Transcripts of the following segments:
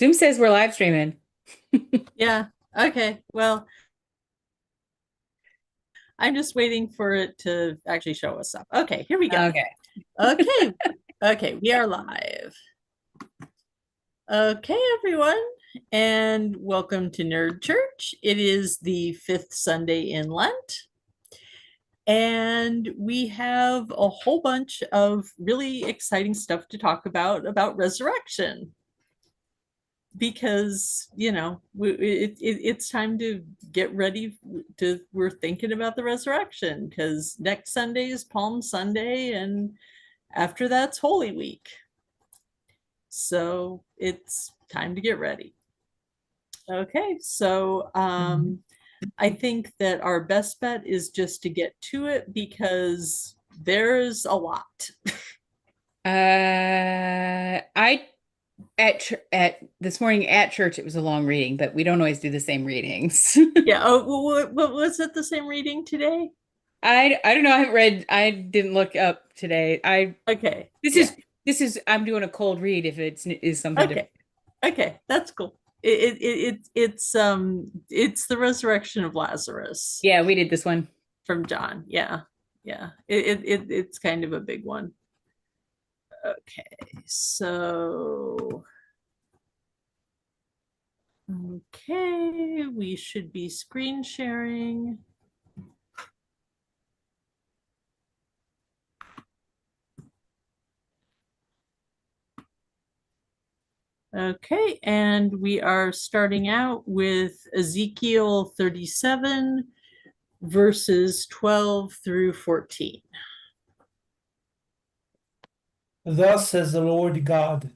Zoom says we're live streaming. Yeah. Okay. Well, I'm just waiting for it to actually show us up. Okay, here we go. Okay. Okay. Okay, we are live. Okay, everyone, and welcome to Nerd Church. It is the fifth Sunday in Lent, and we have a whole bunch of really exciting stuff to talk about resurrection. Because it's time to get ready to we're thinking about the resurrection because next Sunday is Palm Sunday and after that's Holy Week, so it's time to get ready. Okay, so I think that our best bet is just to get to it because there's a lot. I at this morning at church it was a long reading, but we don't always do the same readings. Yeah. Oh, what was it, the same reading today? I don't know. I haven't read. I didn't look up today. I Okay. this Yeah. is this is I'm doing a cold read if it's is something different. Okay. Okay, that's cool. It's the resurrection of Lazarus Yeah, we did this one. from John. Yeah. Yeah. It's kind of a big one. Okay. So okay, we should be screen sharing. Okay, and we are starting out with Ezekiel 37 verses 12 through 14. Thus says the Lord God,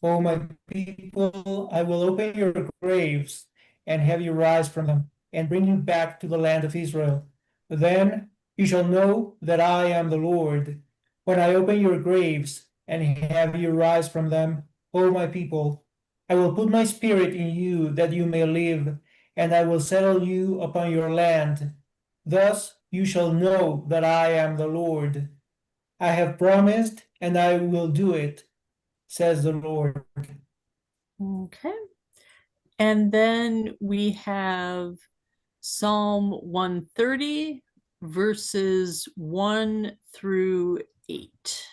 O my people, I will open your graves and have you rise from them, and bring you back to the land of Israel. Then you shall know that I am the Lord, when I open your graves and have you rise from them, O my people. I will put my spirit in you that you may live, and I will settle you upon your land. Thus you shall know that I am the Lord. I have promised, and I will do it, says the Lord. Okay. And then we have Psalm 130, verses 1 through 8.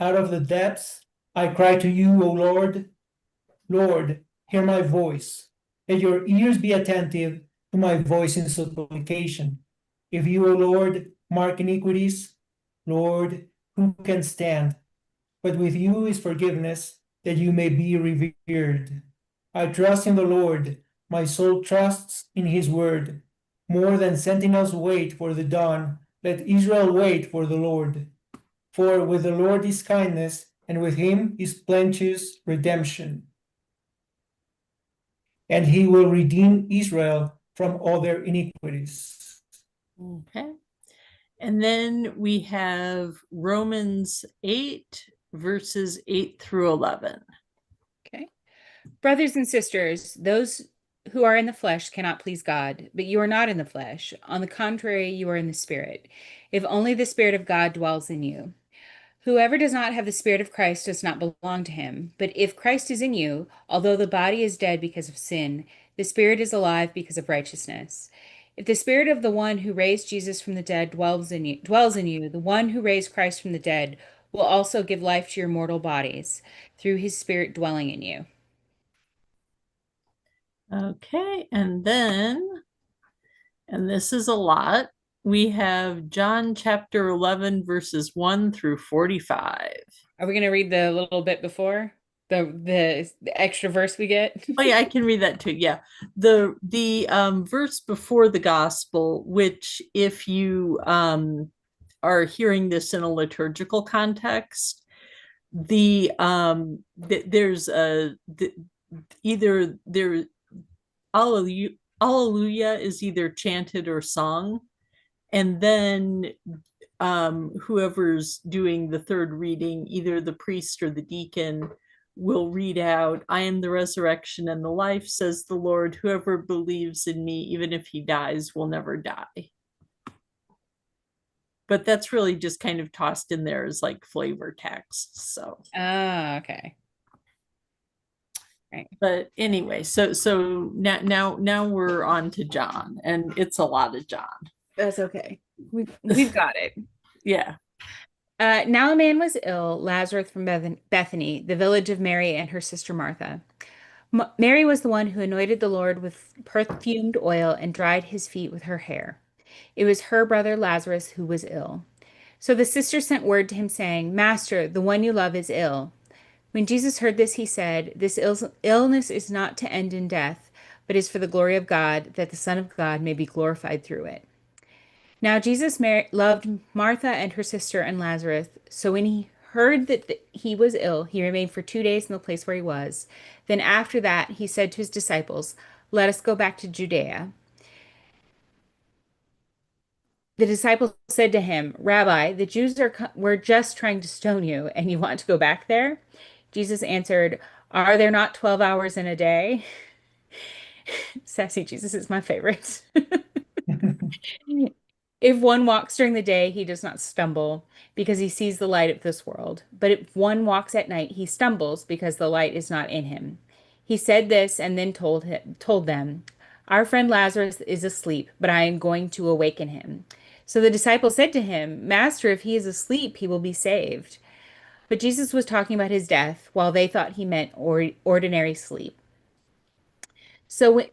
Out of the depths I cry to you, O Lord. Lord, hear my voice. Let your ears be attentive to my voice in supplication. If you, O Lord, mark iniquities, Lord, who can stand? But with you is forgiveness, that you may be revered. I trust in the Lord. My soul trusts in his word. More than sentinels wait for the dawn, let Israel wait for the Lord. For with the Lord is kindness, and with him is plenteous redemption. And he will redeem Israel from all their iniquities. Okay. And then we have Romans 8, verses 8 through 11. Okay. Brothers and sisters, those who are in the flesh cannot please God, but you are not in the flesh. On the contrary, you are in the Spirit, if only the Spirit of God dwells in you. Whoever does not have the Spirit of Christ does not belong to him. But if Christ is in you, although the body is dead because of sin, the Spirit is alive because of righteousness. If the Spirit of the one who raised Jesus from the dead dwells in you, the one who raised Christ from the dead will also give life to your mortal bodies through his Spirit dwelling in you. Okay. And this is a lot, we have John chapter 11, verses 1 through 45. Are we going to read the little bit before the extra verse we get? Oh yeah, I can read that too. Yeah. The verse before the gospel, which if you are hearing this in a liturgical context, there's either there Alleluia, Alleluia is either chanted or sung, and then whoever's doing the third reading, either the priest or the deacon, will read out, I am the resurrection and the life, says the Lord. Whoever believes in me, even if he dies, will never die. But that's really just kind of tossed in there as like flavor text. So, Ah, okay. But anyway, so now we're on to John, and it's a lot of John. That's okay. We've got it. Yeah. Now a man was ill, Lazarus from Bethany, the village of Mary and her sister Martha. Mary was the one who anointed the Lord with perfumed oil and dried his feet with her hair. It was her brother Lazarus who was ill. So the sister sent word to him, saying, Master, the one you love is ill. When Jesus heard this, he said, This illness is not to end in death, but is for the glory of God, that the Son of God may be glorified through it. Now Jesus loved Martha and her sister and Lazarus. So when he heard that he was ill, he remained for 2 days in the place where he was. Then after that, he said to his disciples, Let us go back to Judea. The disciples said to him, Rabbi, the Jews were just trying to stone you, and you want to go back there? Jesus answered, Are there not 12 hours in a day? Sassy Jesus is my favorite. If one walks during the day, he does not stumble because he sees the light of this world. But if one walks at night, he stumbles because the light is not in him. He said this and then told them, Our friend Lazarus is asleep, but I am going to awaken him. So the disciples said to him, Master, if he is asleep, he will be saved. But Jesus was talking about his death, while they thought he meant ordinary sleep. So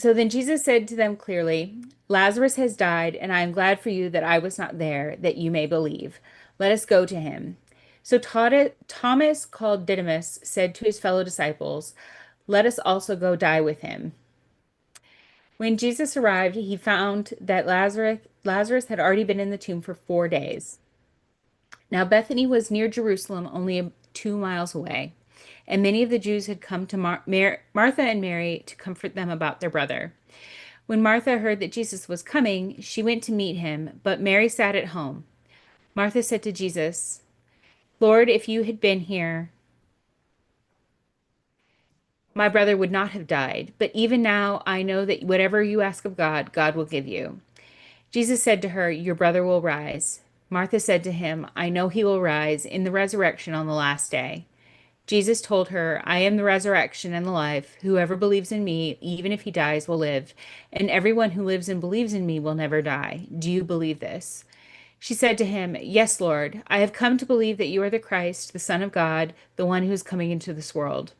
So then Jesus said to them clearly, Lazarus has died, and I am glad for you that I was not there, that you may believe. Let us go to him. So Thomas, called Didymus, said to his fellow disciples, Let us also go die with him. When Jesus arrived, he found that Lazarus had already been in the tomb for 4 days. Now Bethany was near Jerusalem, only 2 miles away, and many of the Jews had come to Martha and Mary to comfort them about their brother. When Martha heard that Jesus was coming, she went to meet him, but Mary sat at home. Martha said to Jesus, Lord, if you had been here, my brother would not have died. But even now I know that whatever you ask of God, God will give you. Jesus said to her, Your brother will rise. Martha said to him, I know he will rise in the resurrection on the last day. Jesus told her, I am the resurrection and the life. Whoever believes in me, even if he dies, will live. And everyone who lives and believes in me will never die. Do you believe this? She said to him, Yes, Lord. I have come to believe that you are the Christ, the Son of God, the one who is coming into this world.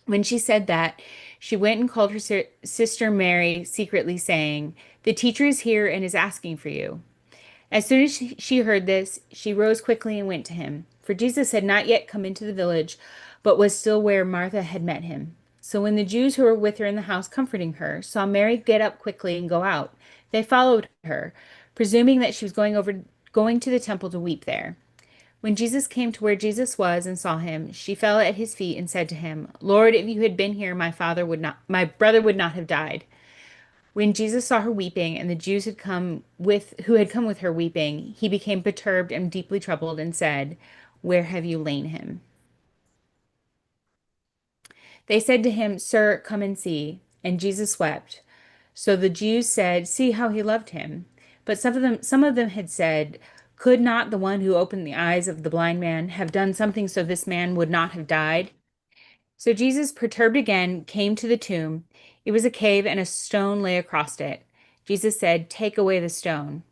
When she said that, she went and called her sister Mary secretly, saying, The teacher is here and is asking for you. As soon as she heard this, she rose quickly and went to him. For Jesus had not yet come into the village, but was still where Martha had met him. So when the Jews who were with her in the house comforting her saw Mary get up quickly and go out, they followed her, presuming that she was going to the temple to weep there. When Jesus came to where Jesus was and saw him, she fell at his feet and said to him, Lord, if you had been here, my brother would not have died. When Jesus saw her weeping, and the Jews who had come with her weeping, he became perturbed and deeply troubled, and said, Where have you laid him? They said to him, Sir, come and see. And Jesus wept. So the Jews said, See how he loved him. But some of them had said, Could not the one who opened the eyes of the blind man have done something so this man would not have died? So Jesus, perturbed again, came to the tomb. It was a cave, and a stone lay across it. Jesus said, Take away the stone.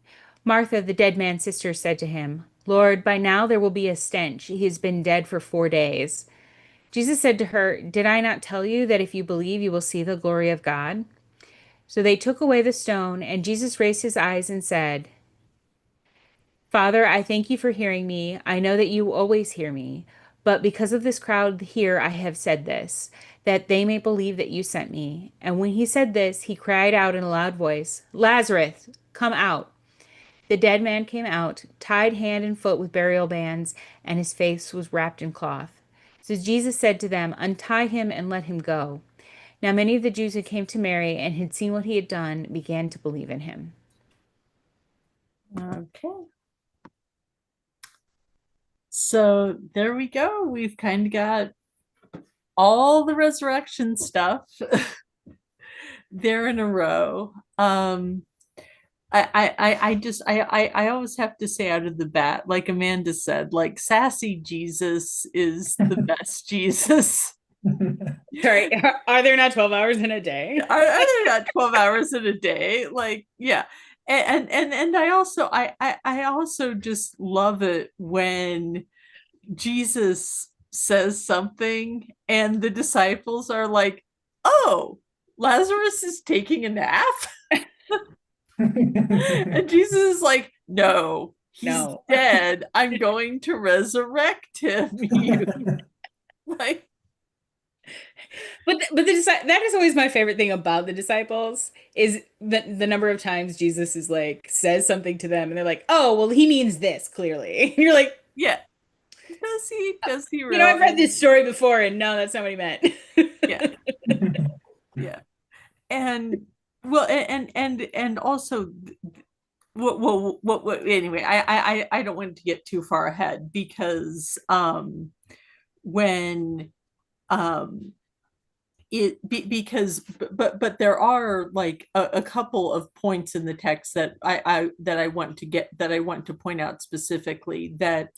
Martha, the dead man's sister, said to him, Lord, by now there will be a stench. He has been dead for 4 days. Jesus said to her, Did I not tell you that if you believe, you will see the glory of God? So they took away the stone, and Jesus raised his eyes and said, Father, I thank you for hearing me. I know that you always hear me. But because of this crowd here, I have said this, that they may believe that you sent me. And when he said this, he cried out in a loud voice, Lazarus, come out. The dead man came out, tied hand and foot with burial bands, and his face was wrapped in cloth. So Jesus said to them, Untie him and let him go. Now many of the Jews who came to Mary and had seen what he had done began to believe in him. Okay. So there we go. We've kind of got all the resurrection stuff there in a row. I always have to say out of the bat, like Amanda said, like sassy Jesus is the best Jesus. Sorry, are there not 12 hours in a day? Are there not 12 hours in a day? Like, yeah. And I also just love it when Jesus says something and the disciples are like, oh, Lazarus is taking a nap. And Jesus is like, no, he's No. dead. I'm going to resurrect him. You like, That is always my favorite thing about the disciples is the number of times Jesus is like says something to them and they're like, "Oh, well he means this clearly." And you're like, yeah, does he? Does he I've read really? this story before and no, that's not what he meant." Yeah, yeah. And well, and also, what anyway, I don't want to get too far ahead because when um but there are like a couple of points in the text that I want to get that I want to point out specifically that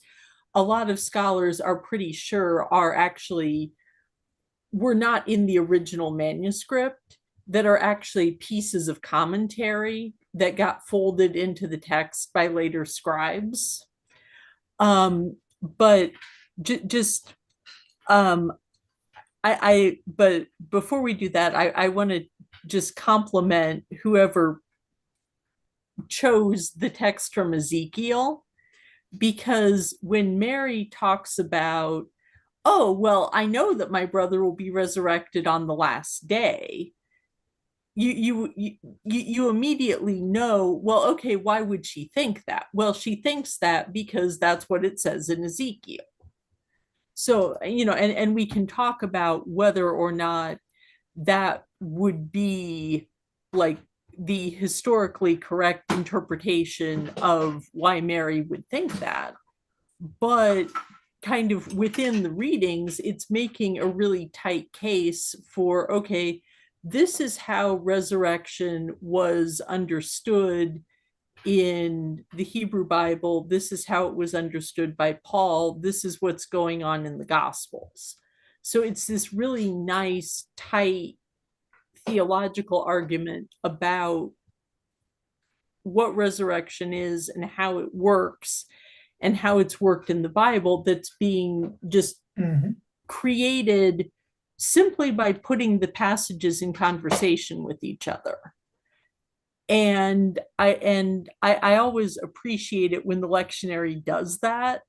a lot of scholars are pretty sure are actually were not in the original manuscript, that are actually pieces of commentary that got folded into the text by later scribes. But just um, but before we do that, I want to just compliment whoever chose the text from Ezekiel, because when Mary talks about, oh, well, I know that my brother will be resurrected on the last day, you immediately know, well, okay, why would she think that? Well, she thinks that because that's what it says in Ezekiel. So, and we can talk about whether or not that would be like the historically correct interpretation of why Mary would think that. But kind of within the readings, it's making a really tight case for, okay, this is how resurrection was understood in the Hebrew Bible. This is how it was understood by Paul. This is what's going on in the Gospels. So it's this really nice, tight theological argument about what resurrection is and how it works and how it's worked in the Bible, that's being just created simply by putting the passages in conversation with each other. And I always appreciate it when the lectionary does that,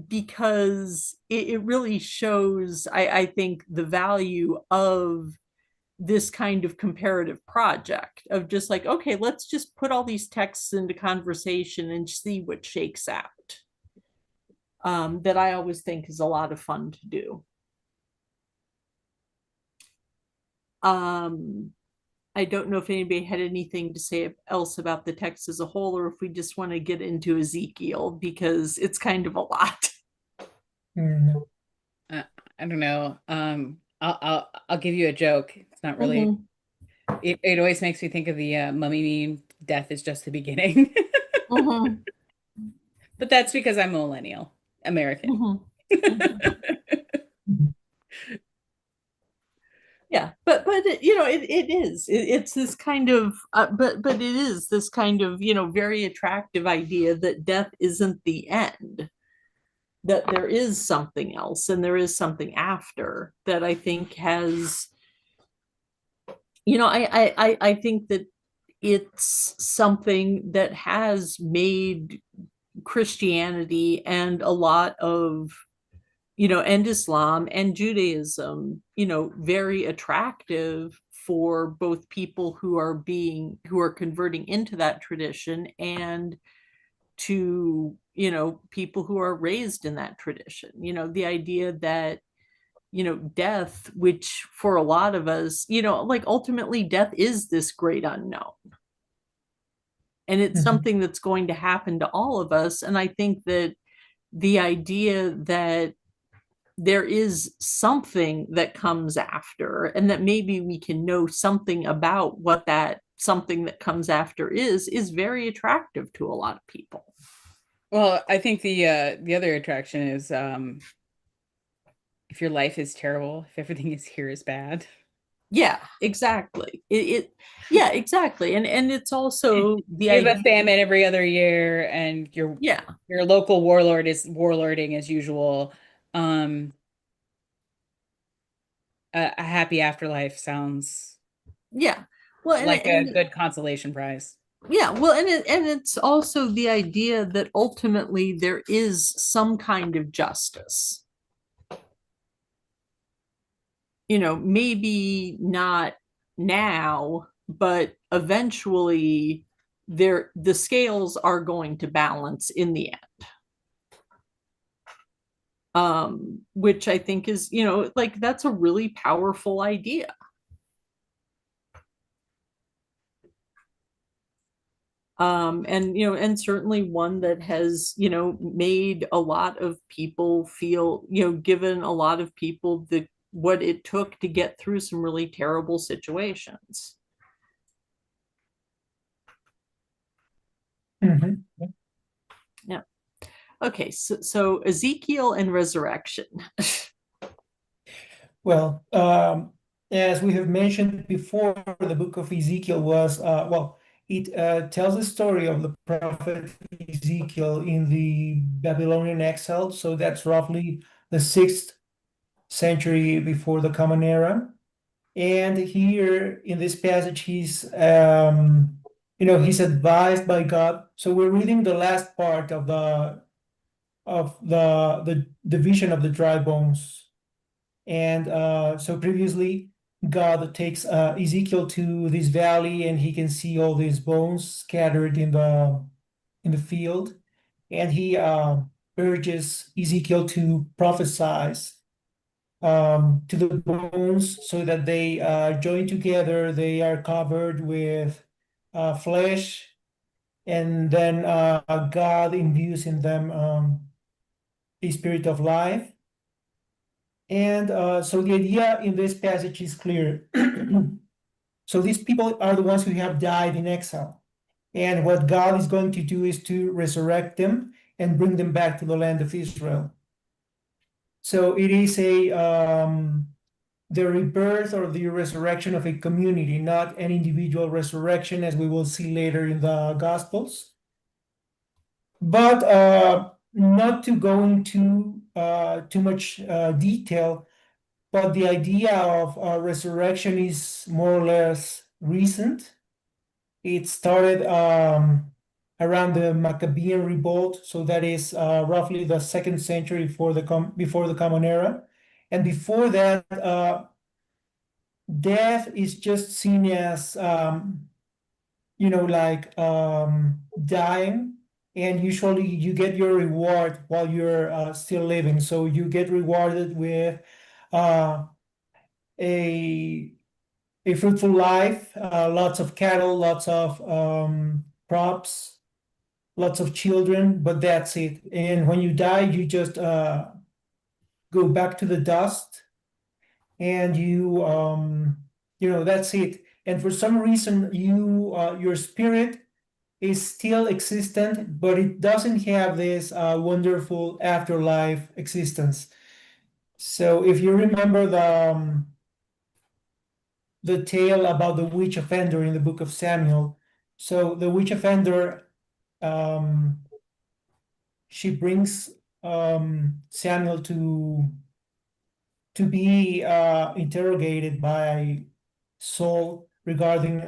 because it really shows, I think, the value of this kind of comparative project of just like, okay, let's just put all these texts into conversation and see what shakes out. That I always think is a lot of fun to do. I don't know if anybody had anything to say else about the text as a whole, or if we just want to get into Ezekiel because it's kind of a lot. I don't know. I'll give you a joke. It's not really. It always makes me think of the mummy meme. Death is just the beginning. But that's because I'm a millennial American. Yeah, but it's this kind of but it is this kind of very attractive idea that death isn't the end, that there is something else and there is something after, that I think has, I think that it's something that has made Christianity and a lot of, and Islam and Judaism, very attractive for both people who are converting into that tradition, and to, people who are raised in that tradition. The idea that, death, which for a lot of us, like ultimately death is this great unknown. And it's something that's going to happen to all of us. And I think that the idea that there is something that comes after, and that maybe we can know something about what that something that comes after is very attractive to a lot of people. Well, I think the other attraction is if your life is terrible, if everything is here is bad. Yeah, exactly. Yeah, exactly. And it's also the You have idea. a famine every other year, and Yeah, your local warlord is warlording as usual. Um, a happy afterlife sounds yeah. Well, like a good consolation prize. yeah, well, and it's also the idea that ultimately there is some kind of justice. Maybe not now, but eventually the scales are going to balance in the end. Which I think is, like that's a really powerful idea. And certainly one that has made a lot of people feel, given a lot of people the what it took to get through some really terrible situations. Mhm. Yeah. Okay, so Ezekiel and resurrection. Well, as we have mentioned before, the book of Ezekiel was, it tells the story of the prophet Ezekiel in the Babylonian exile. So that's roughly the 6th century before the Common Era. And here in this passage, he's advised by God. So we're reading the last part of the vision of the dry bones. And so previously, God takes Ezekiel to this valley, and he can see all these bones scattered in the field, and he urges Ezekiel to prophesy to the bones so that they join together. They are covered with flesh, and then God imbues in them a spirit of life. And so the idea in this passage is clear. So these people are the ones who have died in exile. And what God is going to do is to resurrect them and bring them back to the land of Israel. So it is the rebirth or the resurrection of a community, not an individual resurrection, as we will see later in the Gospels. But not to go into too much detail, but the idea of resurrection is more or less recent. It started around the Maccabean revolt, so that is roughly the 2nd century before the Common Era. And before that, death is just seen as like dying, and usually you get your reward while you're still living. So you get rewarded with uh, a fruitful life, lots of cattle, lots of crops, lots of children, but that's it. And when you die, you just go back to the dust, and that's it. And for some reason, your spirit is still existent, but it doesn't have this wonderful afterlife existence. So if you remember the tale about the witch offender in the book of Samuel, so the witch offender, um, she brings Samuel to be interrogated by Saul regarding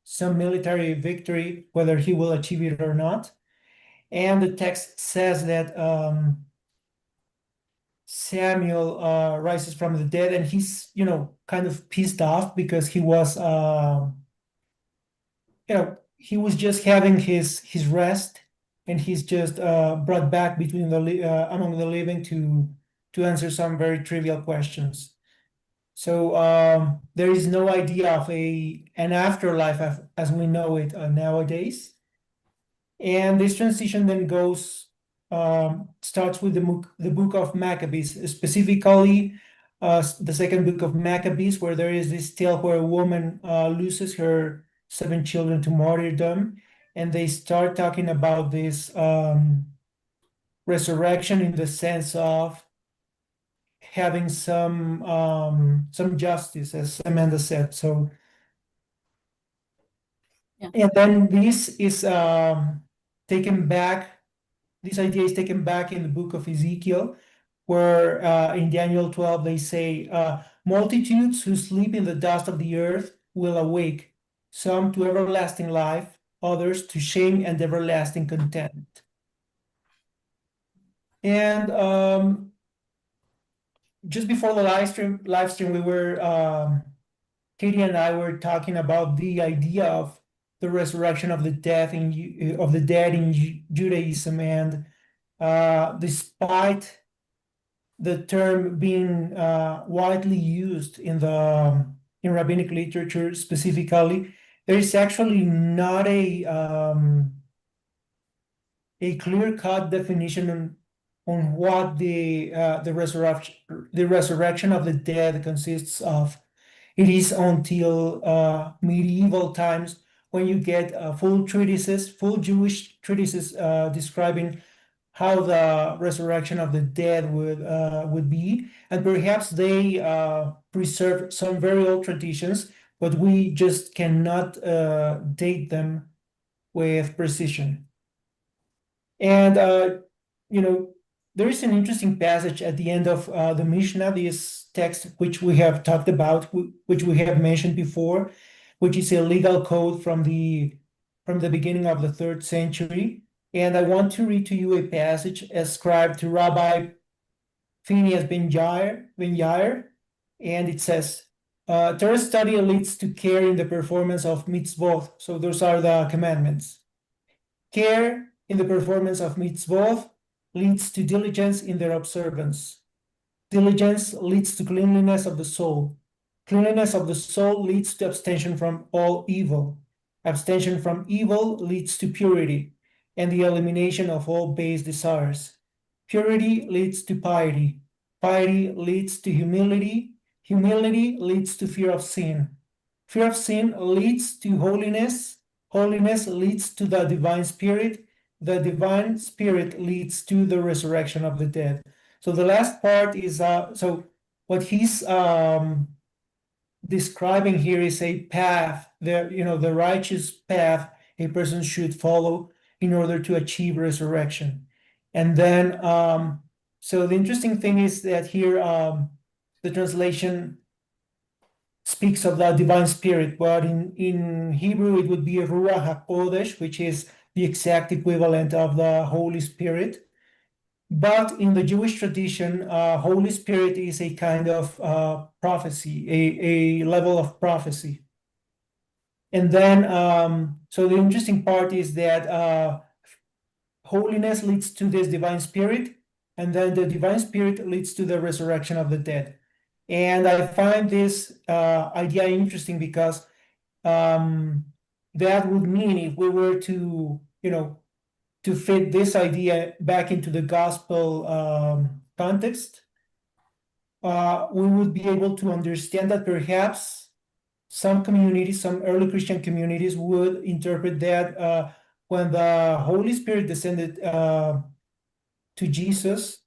some military victory, whether he will achieve it or not. And the text says that Samuel rises from the dead, and he's, kind of pissed off because he was just having his rest, and he's just brought back among the living to answer some very trivial questions. So there is no idea of an afterlife as we know it nowadays. And this transition then starts with the book of Maccabees, specifically the second book of Maccabees, where there is this tale where a woman loses her 7 children to martyrdom, and they start talking about this resurrection in the sense of having some justice, as Amanda said. So, Yeah. and then this is taken back. This idea is taken back in the book of Ezekiel, where in Daniel 12 they say, multitudes who sleep in the dust of the earth will awake, some to everlasting life, others to shame and everlasting contempt. And just before the live stream, we were Katie and I were talking about the idea of the resurrection of the dead in Judaism, and despite the term being widely used in rabbinic literature specifically, there is actually not a clear-cut definition on what the resurrection of the dead consists of. It is until medieval times when you get full Jewish treatises describing how the resurrection of the dead would be, and perhaps they preserve some very old traditions, but we just cannot date them with precision. And there is an interesting passage at the end of the Mishnah, this text which we have talked about, which we have mentioned before, which is a legal code from the beginning of the 3rd century. And I want to read to you a passage ascribed to Rabbi Phineas ben Yair, and it says, Torah study leads to care in the performance of mitzvot. So those are the commandments. Care in the performance of mitzvot leads to diligence in their observance. Diligence leads to cleanliness of the soul. Cleanliness of the soul leads to abstention from all evil. Abstention from evil leads to purity and the elimination of all base desires. Purity leads to piety. Piety leads to humility. Humility leads to fear of sin. Fear of sin leads to holiness. Holiness leads to the divine spirit. The divine spirit leads to the resurrection of the dead. So the last part is so what he's describing here is a path, the righteous path a person should follow in order to achieve resurrection. And then so the interesting thing is that here the translation speaks of the divine spirit, but in Hebrew it would be Ruach HaKodesh, which is the exact equivalent of the Holy Spirit. But in the Jewish tradition, Holy Spirit is a kind of prophecy, a level of prophecy. And then, so the interesting part is that holiness leads to this divine spirit, and then the divine spirit leads to the resurrection of the dead. And I find this idea interesting because that would mean if we were to, to fit this idea back into the gospel context, we would be able to understand that perhaps some communities, some early Christian communities would interpret that when the Holy Spirit descended to Jesus,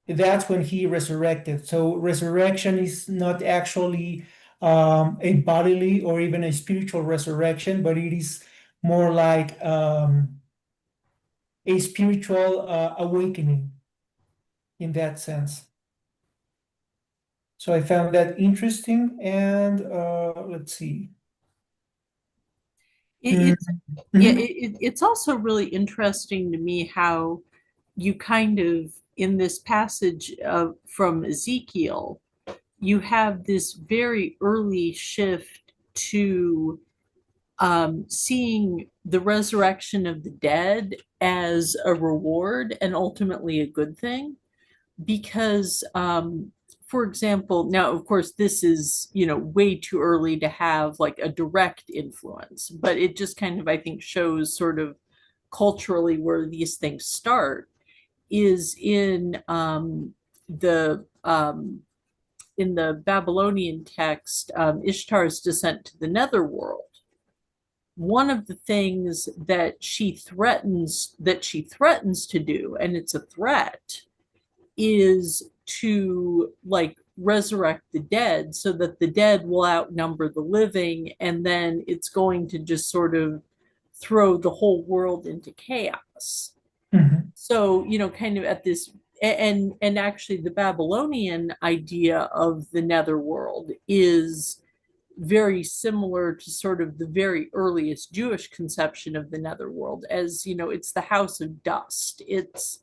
that's when he resurrected. So resurrection is not actually a bodily or even a spiritual resurrection, but it is more like a spiritual awakening in that sense. So I found that interesting, and let's see. It's it's also really interesting to me how you kind of in this passage from Ezekiel, you have this very early shift to seeing the resurrection of the dead as a reward and ultimately a good thing. Because, for example, now, of course, this is, way too early to have like a direct influence, but it just kind of, I think, shows sort of culturally where these things start is the in the Babylonian text, Ishtar's descent to the netherworld. one of the things that she threatens to do, and it's a threat, is to like resurrect the dead so that the dead will outnumber the living, and then it's going to just sort of throw the whole world into chaos. Mhm. So, kind of at this, and actually the Babylonian idea of the netherworld is very similar to sort of the very earliest Jewish conception of the netherworld, as it's the house of dust. It's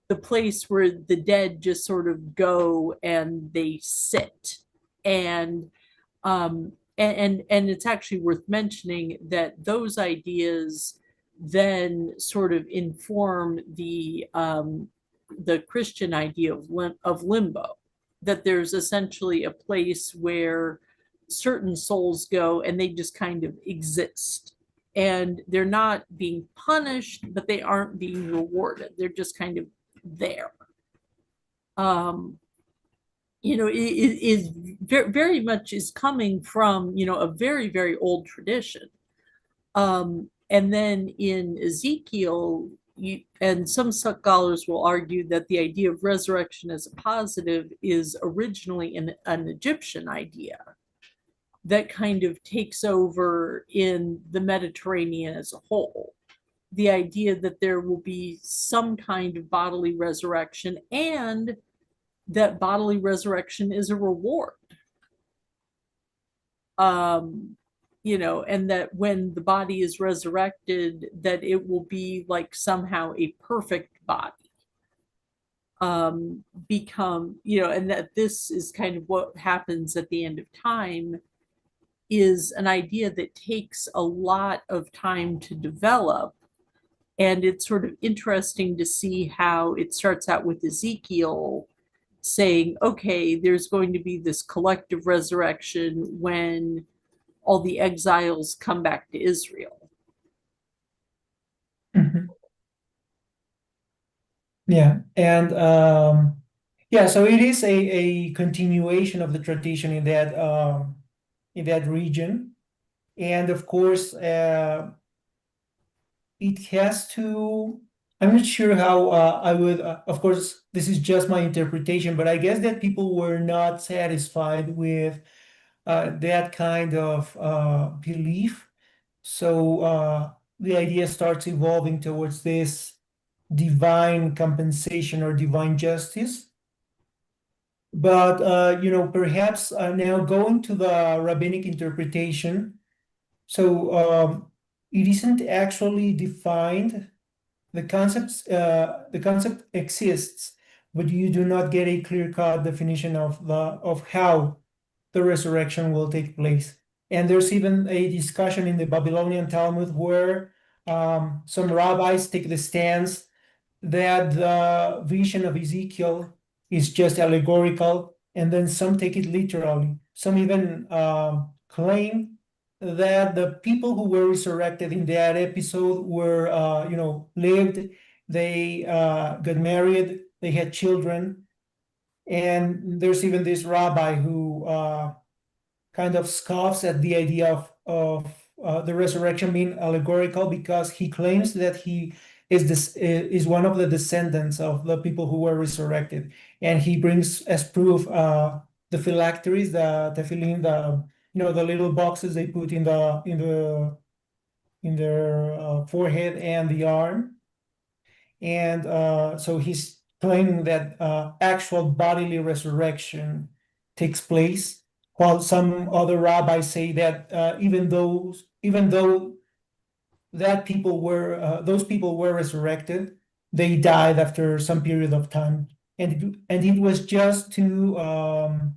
the place where the dead just sort of go and they sit. And it's actually worth mentioning that those ideas then sort of inform the Christian idea of limbo, that there's essentially a place where certain souls go and they just kind of exist, and they're not being punished, but they aren't being rewarded. They're just kind of there. It is very, very much is coming from, a very, very old tradition. And then in Ezekiel, and some scholars will argue that the idea of resurrection as a positive is originally an Egyptian idea that kind of takes over in the Mediterranean as a whole. The idea that there will be some kind of bodily resurrection, and that bodily resurrection is a reward. And that when the body is resurrected, that it will be like somehow a perfect body. And that this is kind of what happens at the end of time, is an idea that takes a lot of time to develop. And it's sort of interesting to see how it starts out with Ezekiel saying, okay, there's going to be this collective resurrection when all the exiles come back to Israel. Mhm. Yeah, and yeah, so it is a continuation of the tradition in that region, and of course, it has to. I'm not sure how I would. Of course, this is just my interpretation, but I guess that people were not satisfied with that kind of belief. So the idea starts evolving towards this divine compensation or divine justice. But perhaps now going to the rabbinic interpretation, so it isn't actually defined. The concept exists, but you do not get a clear-cut definition of how the resurrection will take place. And there's even a discussion in the Babylonian Talmud where some rabbis take the stance that the vision of Ezekiel is just allegorical, and then some take it literally. Some even claim that the people who were resurrected in that episode were, lived, they got married, they had children, and there's even this rabbi who kind of scoffs at the idea of the resurrection being allegorical, because he claims that he is one of the descendants of the people who were resurrected, and he brings as proof the phylacteries, the tefillin, the little boxes they put in their forehead and the arm, and so he's claiming that actual bodily resurrection takes place, while some other rabbis say that even though that people were those people were resurrected, they died after some period of time, and it was just to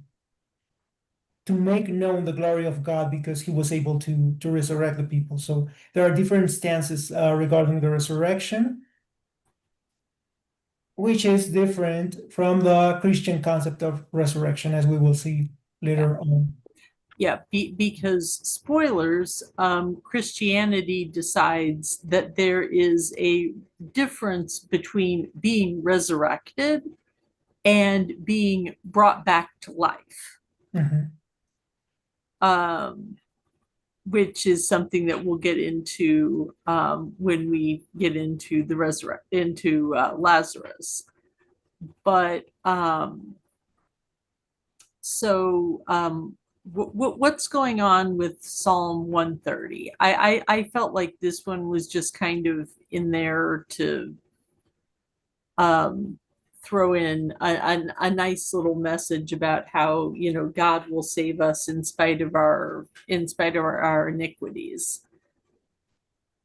make known the glory of God, because he was able to resurrect the people. So there are different stances regarding the resurrection, which is different from the Christian concept of resurrection, as we will see later on. Yeah, because spoilers, Christianity decides that there is a difference between being resurrected and being brought back to life. Mhm. Um, which is something that we'll get into when we get into the Lazarus. But what's going on with Psalm 130? I felt like this one was just kind of in there to throw in a nice little message about how, you know, God will save us in spite of our iniquities.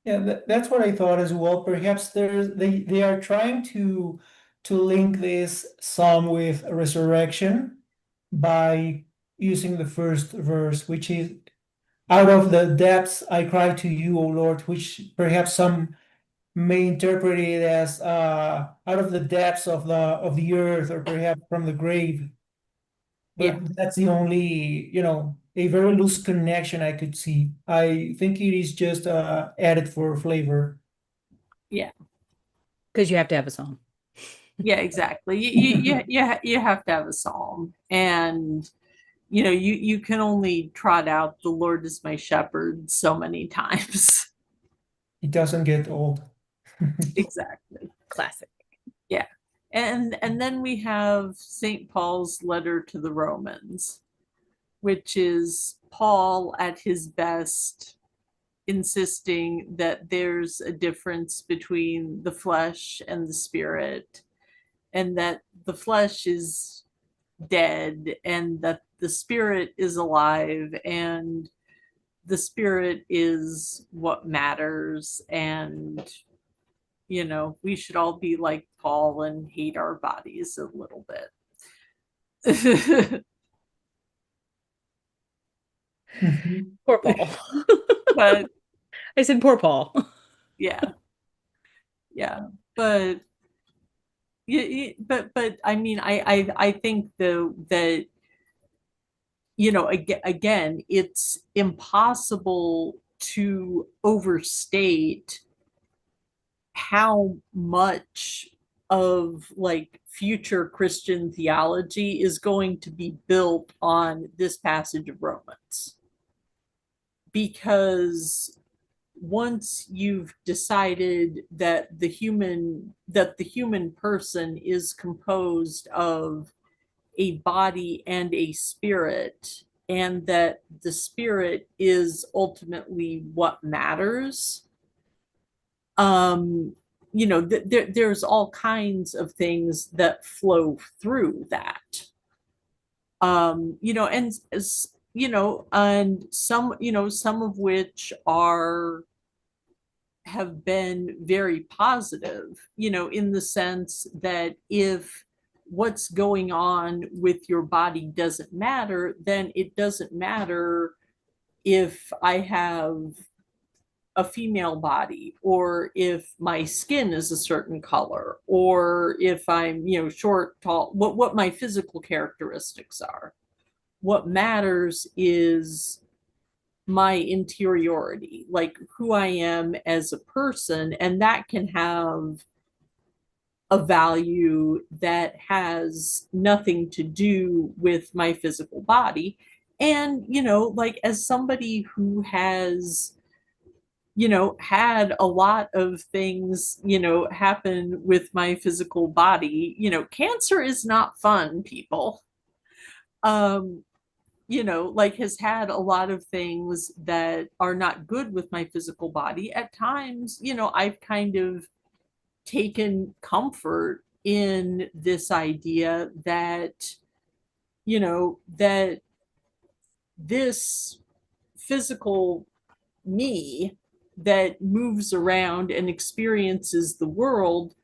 Yeah, that's what I thought as well. Perhaps they are trying to link this psalm with resurrection by using the first verse, which is out of the depths I cry to you, O Lord, which perhaps some may interpret it as out of the depths of the earth, or perhaps from the grave. Yeah. But that's the only, a very loose connection I could see. I think it is just added for flavor. Yeah. Because you have to have a song. Yeah, exactly. You have to have a psalm, and you know, you can only trot out "The Lord is my shepherd" so many times. It doesn't get old. Exactly. Classic. Yeah. And then we have St. Paul's letter to the Romans, which is Paul at his best, insisting that there's a difference between the flesh and the spirit, and that the flesh is dead and that the spirit is alive, and the spirit is what matters. And you know, we should all be like Paul and hate our bodies a little bit. Poor Paul. But I said poor Paul. yeah, yeah, but but I mean, I think though that, you know, again, it's impossible to overstate how much of like future Christian theology is going to be built on this passage of Romans. Because once you've decided that the human person is composed of a body and a spirit, and that the spirit is ultimately what matters, um you know, there's all kinds of things that flow through that, you know, and you know, and some, you know, some of which are have been very positive, you know, in the sense that if what's going on with your body doesn't matter, then it doesn't matter if I have a female body, or if my skin is a certain color, or if I'm, you know, short, tall, what my physical characteristics are. What matters is my interiority, like who I am as a person, and that can have a value that has nothing to do with my physical body. And, you know, like as somebody who has, you know, had a lot of things, you know, happen with my physical body, you know, cancer is not fun, people. Um, you know, like has had a lot of things that are not good with my physical body. At times, you know, I've kind of taken comfort in this idea that, you know, that this physical me that moves around and experiences the world,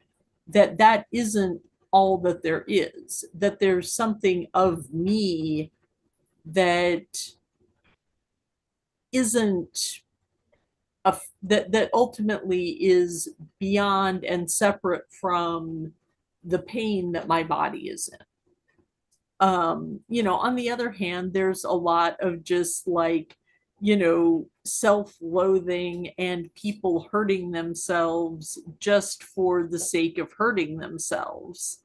that that isn't all that there is, that there's something of me that isn't that ultimately is beyond and separate from the pain that my body is in. You know, on the other hand, there's a lot of just like, you know, self-loathing and people hurting themselves just for the sake of hurting themselves.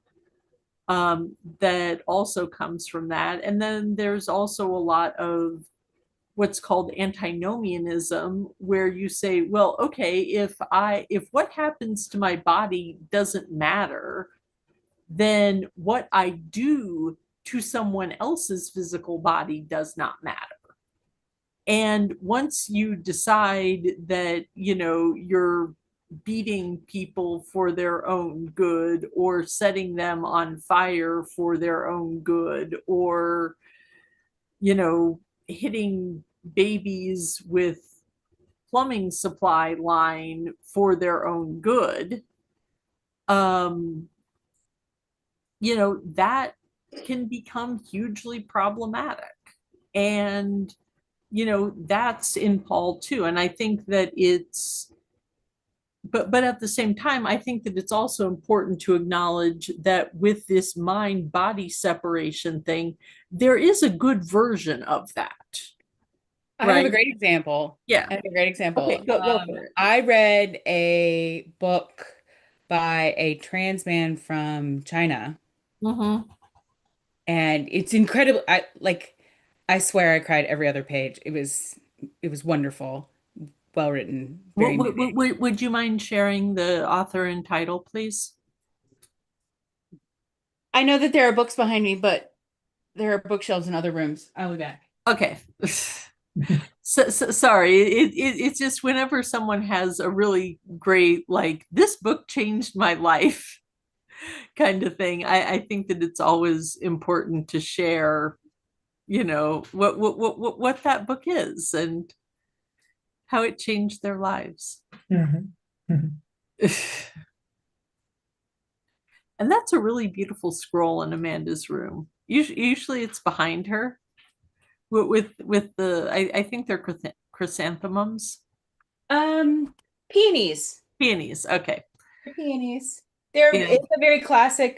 That also comes from that. And then there's also a lot of what's called antinomianism, where you say, well, okay, if what happens to my body doesn't matter, then what I do to someone else's physical body does not matter. And once you decide that, you're beating people for their own good, or setting them on fire for their own good, or, hitting babies with plumbing supply line for their own good, um, that can become hugely problematic. And, that's in Paul too. And I think that but at the same time, I think that it's also important to acknowledge that with this mind body separation thing, there is a good version of that. I have a Right? great example. Yeah. I have a great example. Okay, go for it. I read a book by a trans man from China, Mm-hmm. and it's incredible. I swear I cried every other page. It was wonderful, well written, very moving. Would you mind sharing the author and title, please? I know that there are books behind me, but there are bookshelves in other rooms. I'll be back. Okay. So sorry. It's just whenever someone has a really great, like, this book changed my life kind of thing, I think that it's always important to share, what that book is and how it changed their lives. Mhm. Mhm. And that's a really beautiful scroll in Amanda's room. Usually it's behind her with the I think they're chrysanthemums. Um, Peonies. Peonies. Okay. Peonies. Yeah. It's a very classic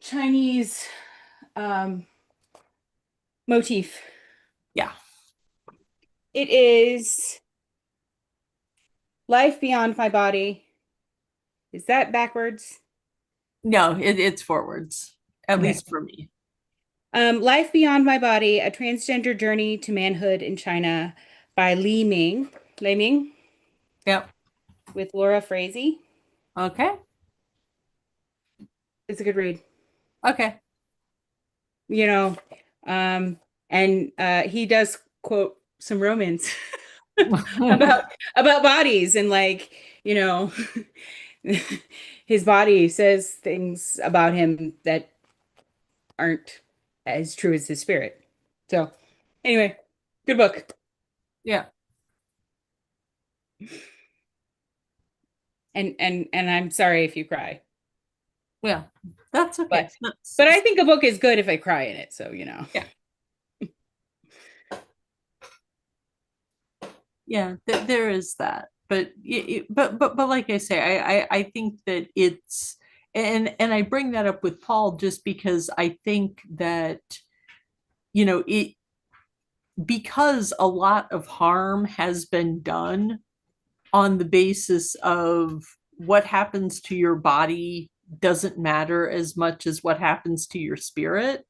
Chinese um motif. Yeah. It is life beyond my body. Is that backwards? No, it's forwards, at Okay. least for me. Life Beyond My Body, A Transgender Journey to Manhood in China by Li Ming Yep. with Laura Frazee. Okay. It's a good read. Okay. You know, um, and he does quote some Romans about bodies and you know, his body says things about him that aren't as true as his spirit. So, anyway, good book. Yeah. And I'm sorry if you cry. Yeah. That's But okay. I think a book is good if I cry in it, so. Yeah. Yeah, there is that. But but like I say, I think that it's, and I bring that up with Paul just because I think that, it, because a lot of harm has been done on the basis of what happens to your body doesn't matter as much as what happens to your spirit,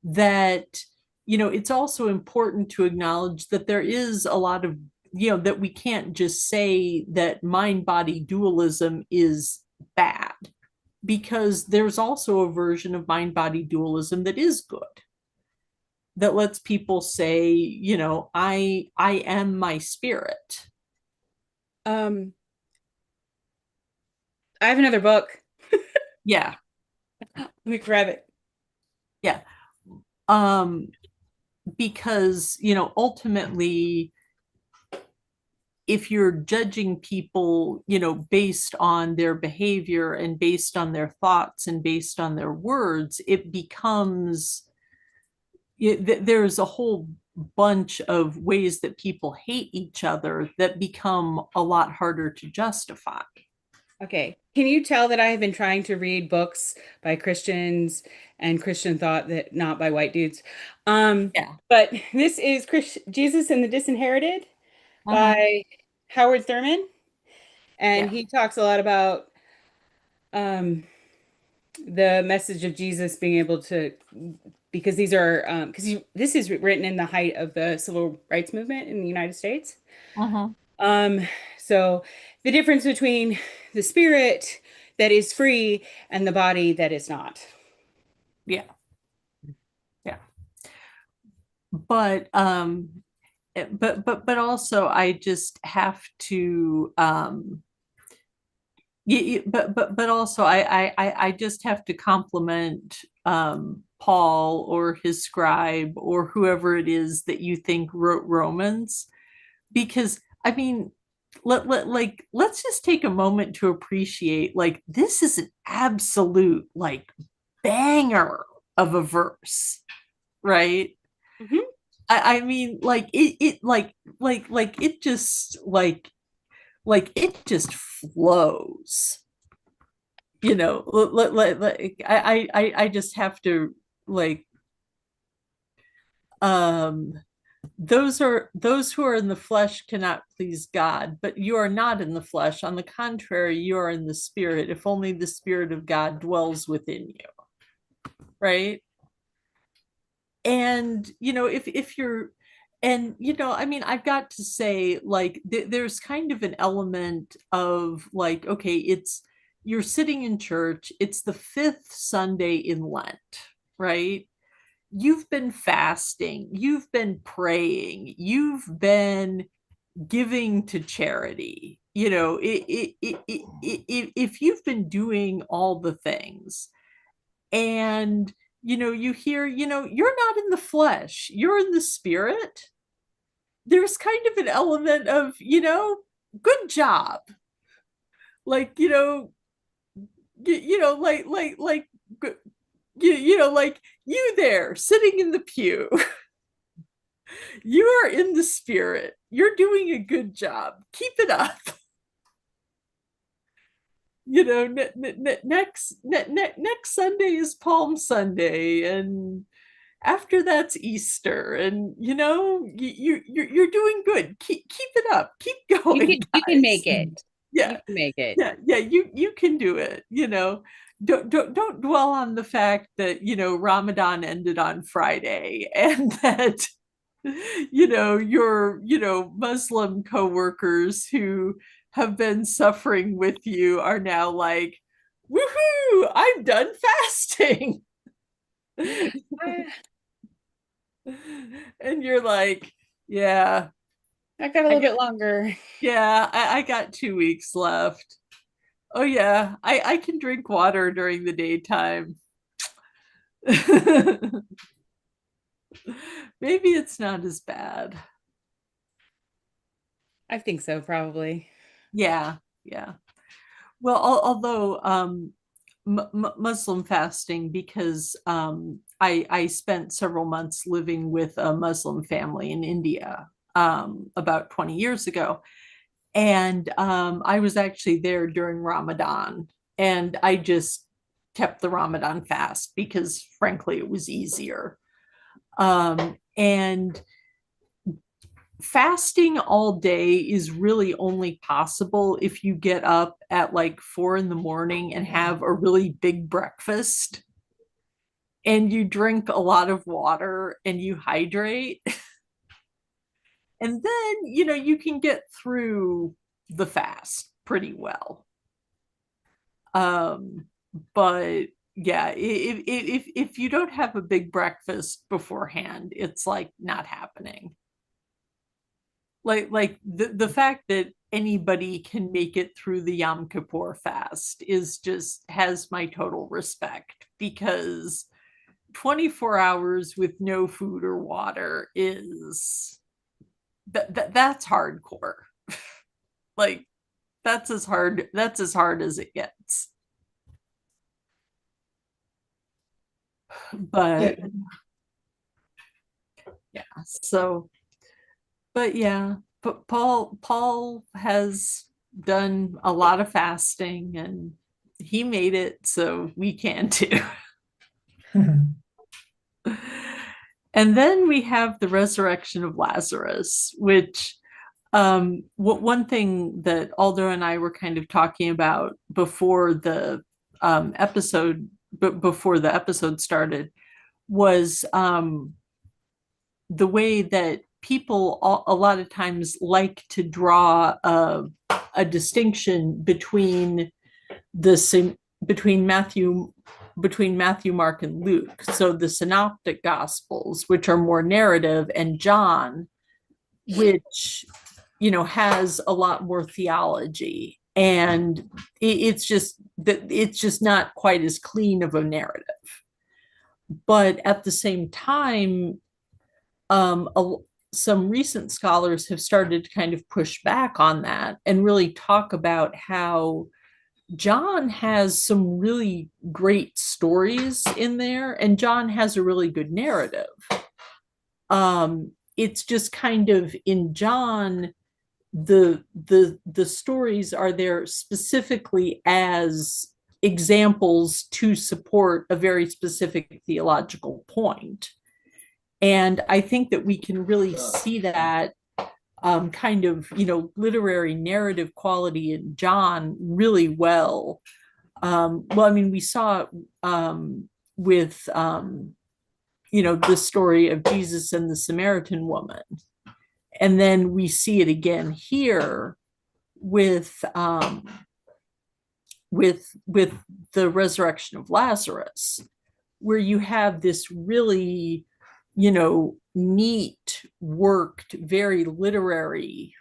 that, it's also important to acknowledge that there is a lot of, that we can't just say that mind body dualism is bad, because there's also a version of mind body dualism that is good, that lets people say, I am my spirit. Um, I have another book. Yeah. Let me grab it. Yeah. um because, ultimately, if you're judging people, based on their behavior and based on their thoughts and based on their words, it becomes, there's a whole bunch of ways that people hate each other that become a lot harder to justify. Okay. Can you tell that I have been trying to read books by Christians and Christian thought that not by white dudes? Yeah. But this is Jesus and the Disinherited Uh-huh. by Howard Thurman, and Yeah. he talks a lot about um the message of Jesus being able to because these are this is written in the height of the civil rights movement in the United States. Uh-huh. Um, so the difference between the spirit that is free and the body that is not. Yeah. Yeah. But also I just have to but also I just have to compliment Paul or his scribe or whoever it is that you think wrote Romans, because I mean, let's just take a moment to appreciate, like, this is an absolute like banger of a verse, right? Mhm. I mean, like it like it just like it just flows, like I just have to, like, um those who are in the flesh cannot please God, but you are not in the flesh. On the contrary, you are in the spirit, if only the spirit of God dwells within you, right? And if you're, and I mean, I've got to say, like, there's kind of an element of, like, okay, it's, you're sitting in church, it's the fifth Sunday in Lent, right? You've been fasting, you've been praying, you've been giving to charity, if you've been doing all the things, and you hear, you're not in the flesh, you're in the spirit, there's kind of an element of, good job, like, like like, you there sitting in the pew, you are in the spirit, you're doing a good job, keep it up. Next Sunday is Palm Sunday, and after that's Easter, and you're doing good. Keep it up. Keep going, You can make guys. it. You Yeah, can make it. yeah. You can do it. Don't dwell on the fact that Ramadan ended on Friday, and that your Muslim coworkers who have been suffering with you are now like, woohoo, I'm done fasting. And you're like, yeah, I've got a I little got, bit longer. yeah, I got 2 weeks left. Oh yeah, I can drink water during the daytime. Maybe it's not as bad. I think so, probably. Yeah, yeah. Well, although Muslim fasting, because I spent several months living with a Muslim family in India about 20 years ago, and I was actually there during Ramadan, and I just kept the Ramadan fast because, frankly, it was easier. And fasting all day is really only possible if you get up at like 4 in the morning and have a really big breakfast, and you drink a lot of water and you hydrate. And then, you can get through the fast pretty well. Um, but yeah, if you don't have a big breakfast beforehand, it's like not happening. Like the fact that anybody can make it through the Yom Kippur fast is just, has my total respect, because 24 hours with no food or water is that's hardcore. Like, that's as hard as it gets. Yeah. But yeah, so, but yeah, but Paul has done a lot of fasting, and he made it, so we can too. And then we have the resurrection of Lazarus, which, one thing that Aldo and I were kind of talking about before the episode, but before the episode started, was the way that people a lot of times like to draw a distinction between between Matthew, Mark, and Luke. So the synoptic gospels, which are more narrative, and John, which has a lot more theology, and it's just not quite as clean of a narrative. But at the same time, some recent scholars have started to kind of push back on that and really talk about how John has some really great stories in there, and John has a really good narrative. It's just kind of in John, the stories are there specifically as examples to support a very specific theological point. And I think that we can really see that kind of, literary narrative quality in John really well. Well, I mean, we saw it with, the story of Jesus and the Samaritan woman. And then we see it again here with the resurrection of Lazarus, where you have this really, neat, worked, very literary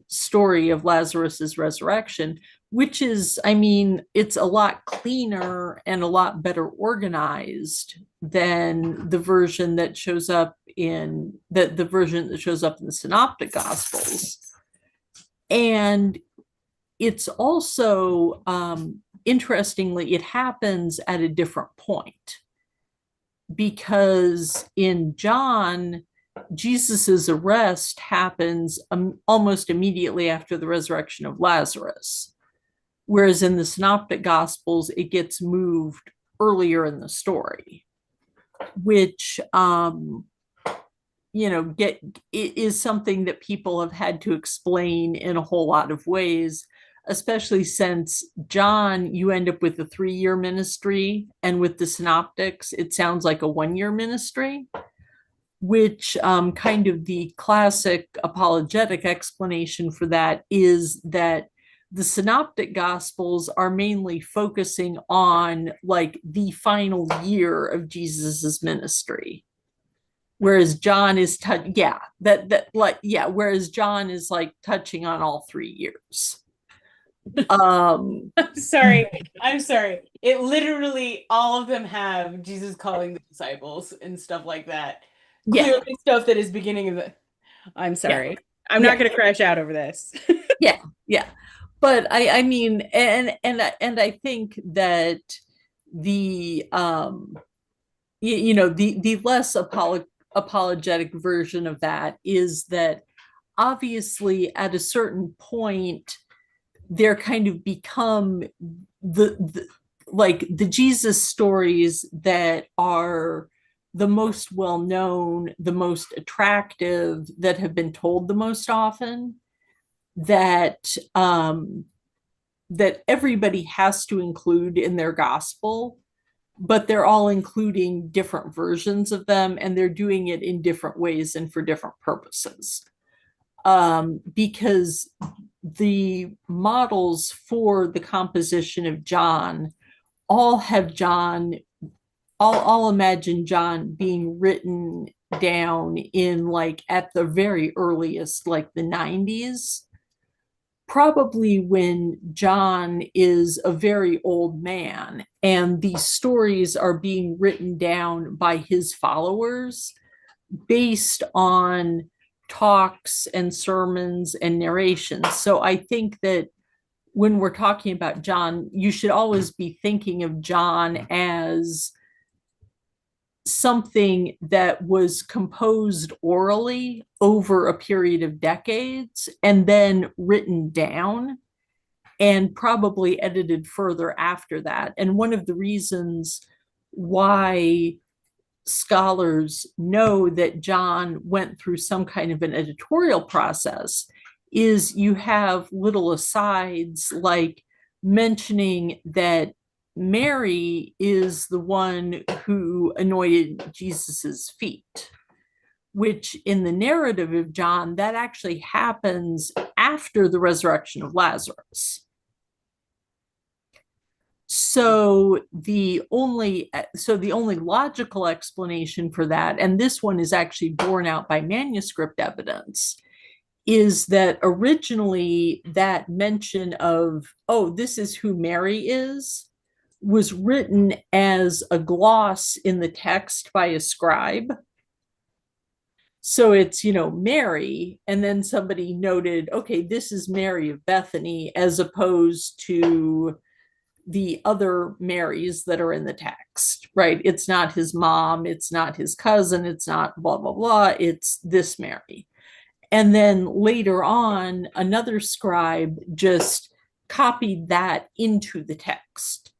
story of Lazarus's resurrection, which is, I mean, it's a lot cleaner and a lot better organized than the version that shows up in the version that shows up in the Synoptic Gospels. And it's also, interestingly, it happens at a different point, because in John, Jesus's arrest happens almost immediately after the resurrection of Lazarus, whereas in the Synoptic Gospels, it gets moved earlier in the story, which it is something that people have had to explain in a whole lot of ways, especially since John, you end up with a 3-year ministry, and with the Synoptics, it sounds like a 1-year ministry, which kind of the classic apologetic explanation for that is that the Synoptic Gospels are mainly focusing on like the final year of Jesus's ministry, whereas John is whereas John is like touching on all 3 years. I'm sorry. It literally, all of them have Jesus calling the disciples and stuff like that. Yeah. Clearly stuff that is beginning of the. I'm sorry. Yeah. I'm not going to crash out over this. Yeah. But I mean, and I think that the the less apologetic version of that is that obviously at a certain point they're kind of become the Jesus stories that are the most well-known, the most attractive, that have been told the most often, that that everybody has to include in their gospel, but they're all including different versions of them, and they're doing it in different ways and for different purposes. Because the models for the composition of John all imagine John being written down in like at the very earliest, like the 90s, probably when John is a very old man, and these stories are being written down by his followers based on talks and sermons and narrations. So I think that when we're talking about John, you should always be thinking of John as something that was composed orally over a period of decades and then written down and probably edited further after that. And one of the reasons why scholars know that John went through some kind of an editorial process is you have little asides like mentioning that Mary is the one who anointed Jesus's feet, which in the narrative of John, that actually happens after the resurrection of Lazarus. So the only logical explanation for that, and this one is actually borne out by manuscript evidence, is that originally that mention of, oh, this is who Mary is, was written as a gloss in the text by a scribe. So it's, Mary, and then somebody noted, okay, this is Mary of Bethany, as opposed to the other Marys that are in the text, right? It's not his mom, it's not his cousin, it's not blah, blah, blah, it's this Mary. And then later on, another scribe just copied that into the text.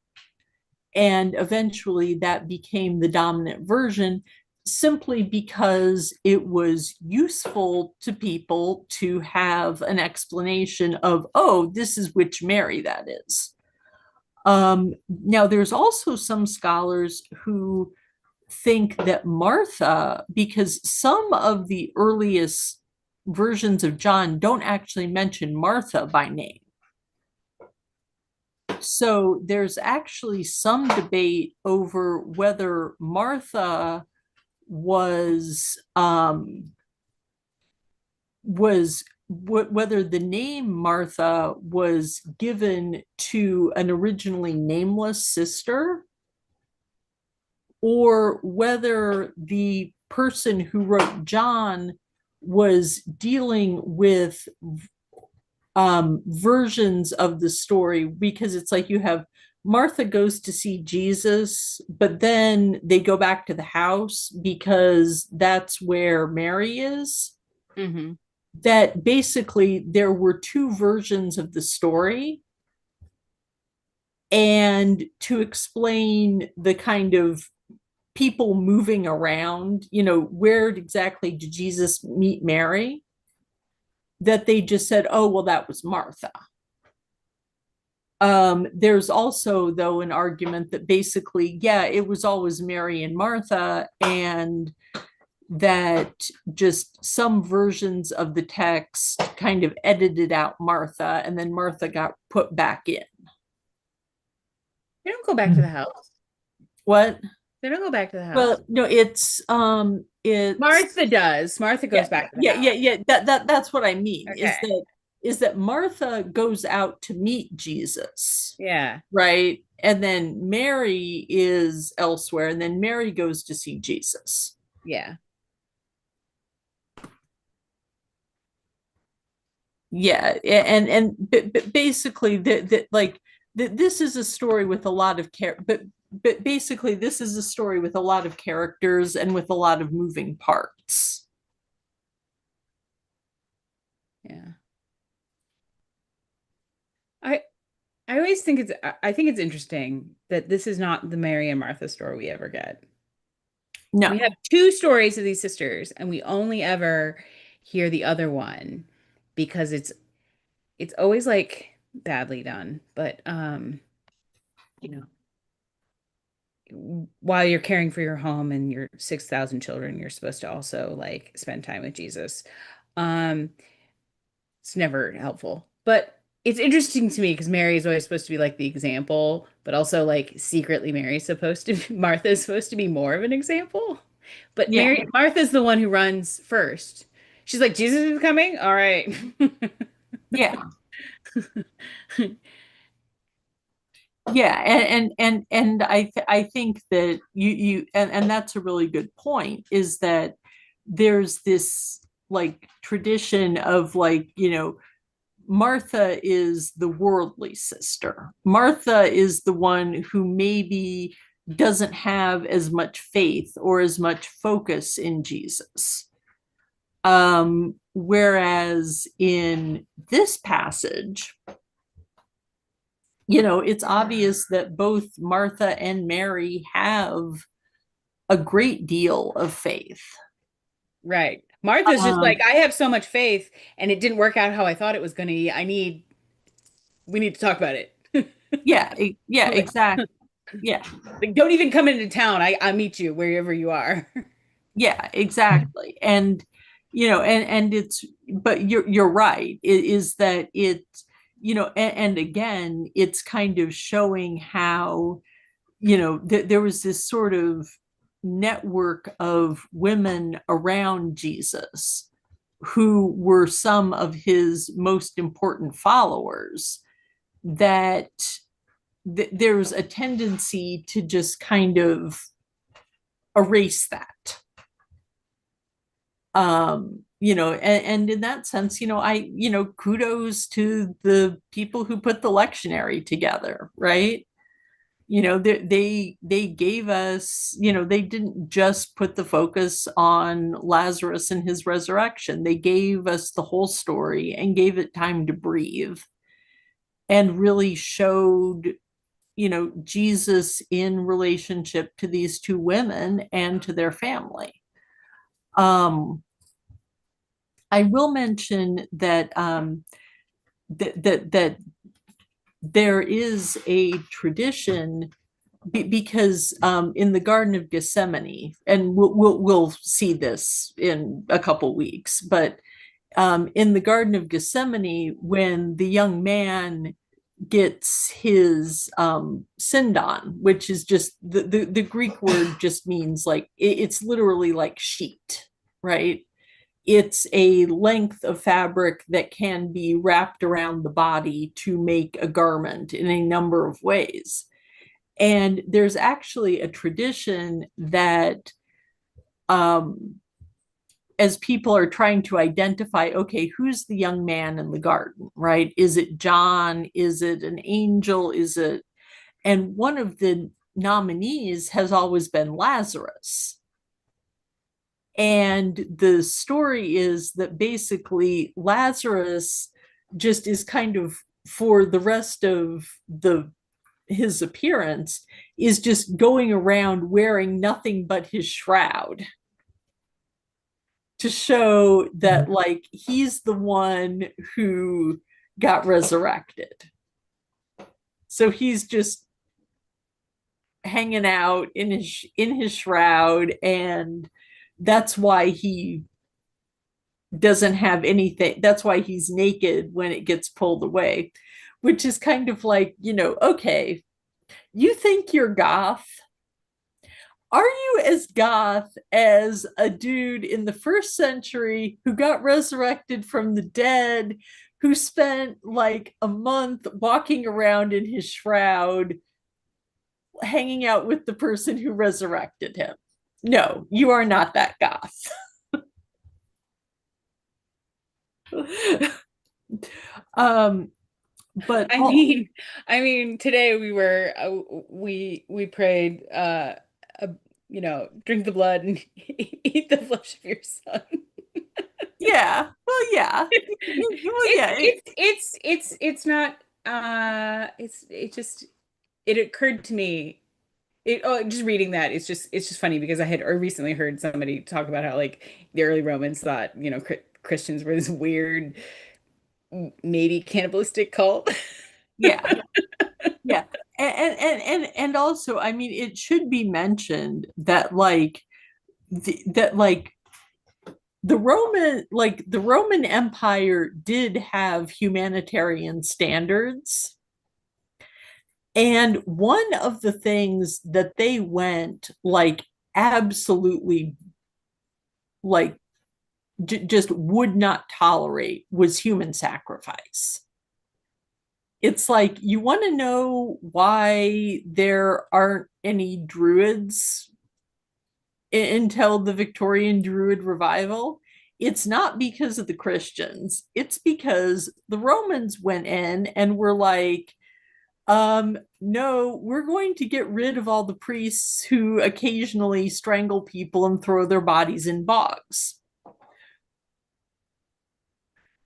And eventually that became the dominant version, simply because it was useful to people to have an explanation of, oh, this is which Mary that is. Now, there's also some scholars who think that Martha, because some of the earliest versions of John don't actually mention Martha by name. So there's actually some debate over whether Martha was whether the name Martha was given to an originally nameless sister, or whether the person who wrote John was dealing with versions of the story, because it's like you have Martha goes to see Jesus, but then they go back to the house because that's where Mary is. Mm-hmm. That basically there were two versions of the story. And to explain the kind of people moving around, where exactly did Jesus meet Mary? That they just said, oh, well, that was Martha. There's also, though, an argument that basically, yeah, it was always Mary and Martha, and that just some versions of the text kind of edited out Martha, and then Martha got put back in. They don't go back to the house. What? They don't go back to the house. Well, no, it's Martha does. Martha goes back to the house. Yeah. That's what I mean. Okay. Is that Martha goes out to meet Jesus. Yeah. Right. And then Mary is elsewhere, and then Mary goes to see Jesus. Yeah. Yeah. And basically this is a story with a lot of but basically this is a story with a lot of characters and with a lot of moving parts. Yeah. I always think it's interesting that this is not the Mary and Martha story we ever get. No. We have two stories of these sisters, and we only ever hear the other one because it's always like badly done. But while you're caring for your home and your 6,000 children, you're supposed to also like spend time with Jesus. Um, it's never helpful. But it's interesting to me because Mary is always supposed to be like the example, but also like secretly Mary's supposed to be, Martha is supposed to be more of an example. But Yeah. Martha's the one who runs first. She's like, Jesus is coming? All right. Yeah. Yeah, and I think that and that's a really good point, is that there's this like tradition of like, Martha is the worldly sister. Martha is the one who maybe doesn't have as much faith or as much focus in Jesus. Whereas in this passage, it's obvious that both Martha and Mary have a great deal of faith. Right. Martha's just like, I have so much faith and it didn't work out how I thought it was going to. We need to talk about it. Yeah, exactly. Yeah. Like, don't even come into town. I meet you wherever you are. Yeah, exactly. And and it's, but you're right. It is that it, and again, it's kind of showing how, there was this sort of network of women around Jesus who were some of his most important followers, that there's a tendency to just kind of erase that. And in that sense, kudos to the people who put the lectionary together, right? They gave us, they didn't just put the focus on Lazarus and his resurrection. They gave us the whole story and gave it time to breathe, and really showed, Jesus in relationship to these two women and to their family. um I will mention that that there is a tradition, because in the Garden of Gethsemane, and we'll see this in a couple weeks, but in the Garden of Gethsemane, when the young man gets his sindon, which is just the Greek word, just means like it's literally like sheet, right? It's a length of fabric that can be wrapped around the body to make a garment in a number of ways. And there's actually a tradition that, as people are trying to identify, okay, who's the young man in the garden, right? Is it John? Is it an angel? Is it? And one of the nominees has always been Lazarus. And the story is that basically Lazarus just is kind of, for the rest of the his appearance, is just going around wearing nothing but his shroud, to show that like he's the one who got resurrected. So he's just hanging out in his shroud, and that's why he doesn't have anything. That's why he's naked when it gets pulled away, which is kind of like, okay, you think you're goth? Are you as goth as a dude in the first century who got resurrected from the dead, who spent like a month walking around in his shroud, hanging out with the person who resurrected him? No, you are not that goth. um, but I mean, today we were we prayed drink the blood and eat the flesh of your son. yeah, well, yeah, well, yeah, It's not it just it occurred to me just reading that it's just funny because I had recently heard somebody talk about how like the early Romans thought, Christians were this weird, maybe cannibalistic cult. yeah, yeah. And also, I mean, it should be mentioned that like the Roman Empire did have humanitarian standards. And one of the things that they went like absolutely like just would not tolerate was human sacrifice. It's like, you want to know why there aren't any druids until the Victorian Druid revival? It's not because of the Christians, it's because the Romans went in and were like, no, we're going to get rid of all the priests who occasionally strangle people and throw their bodies in bogs.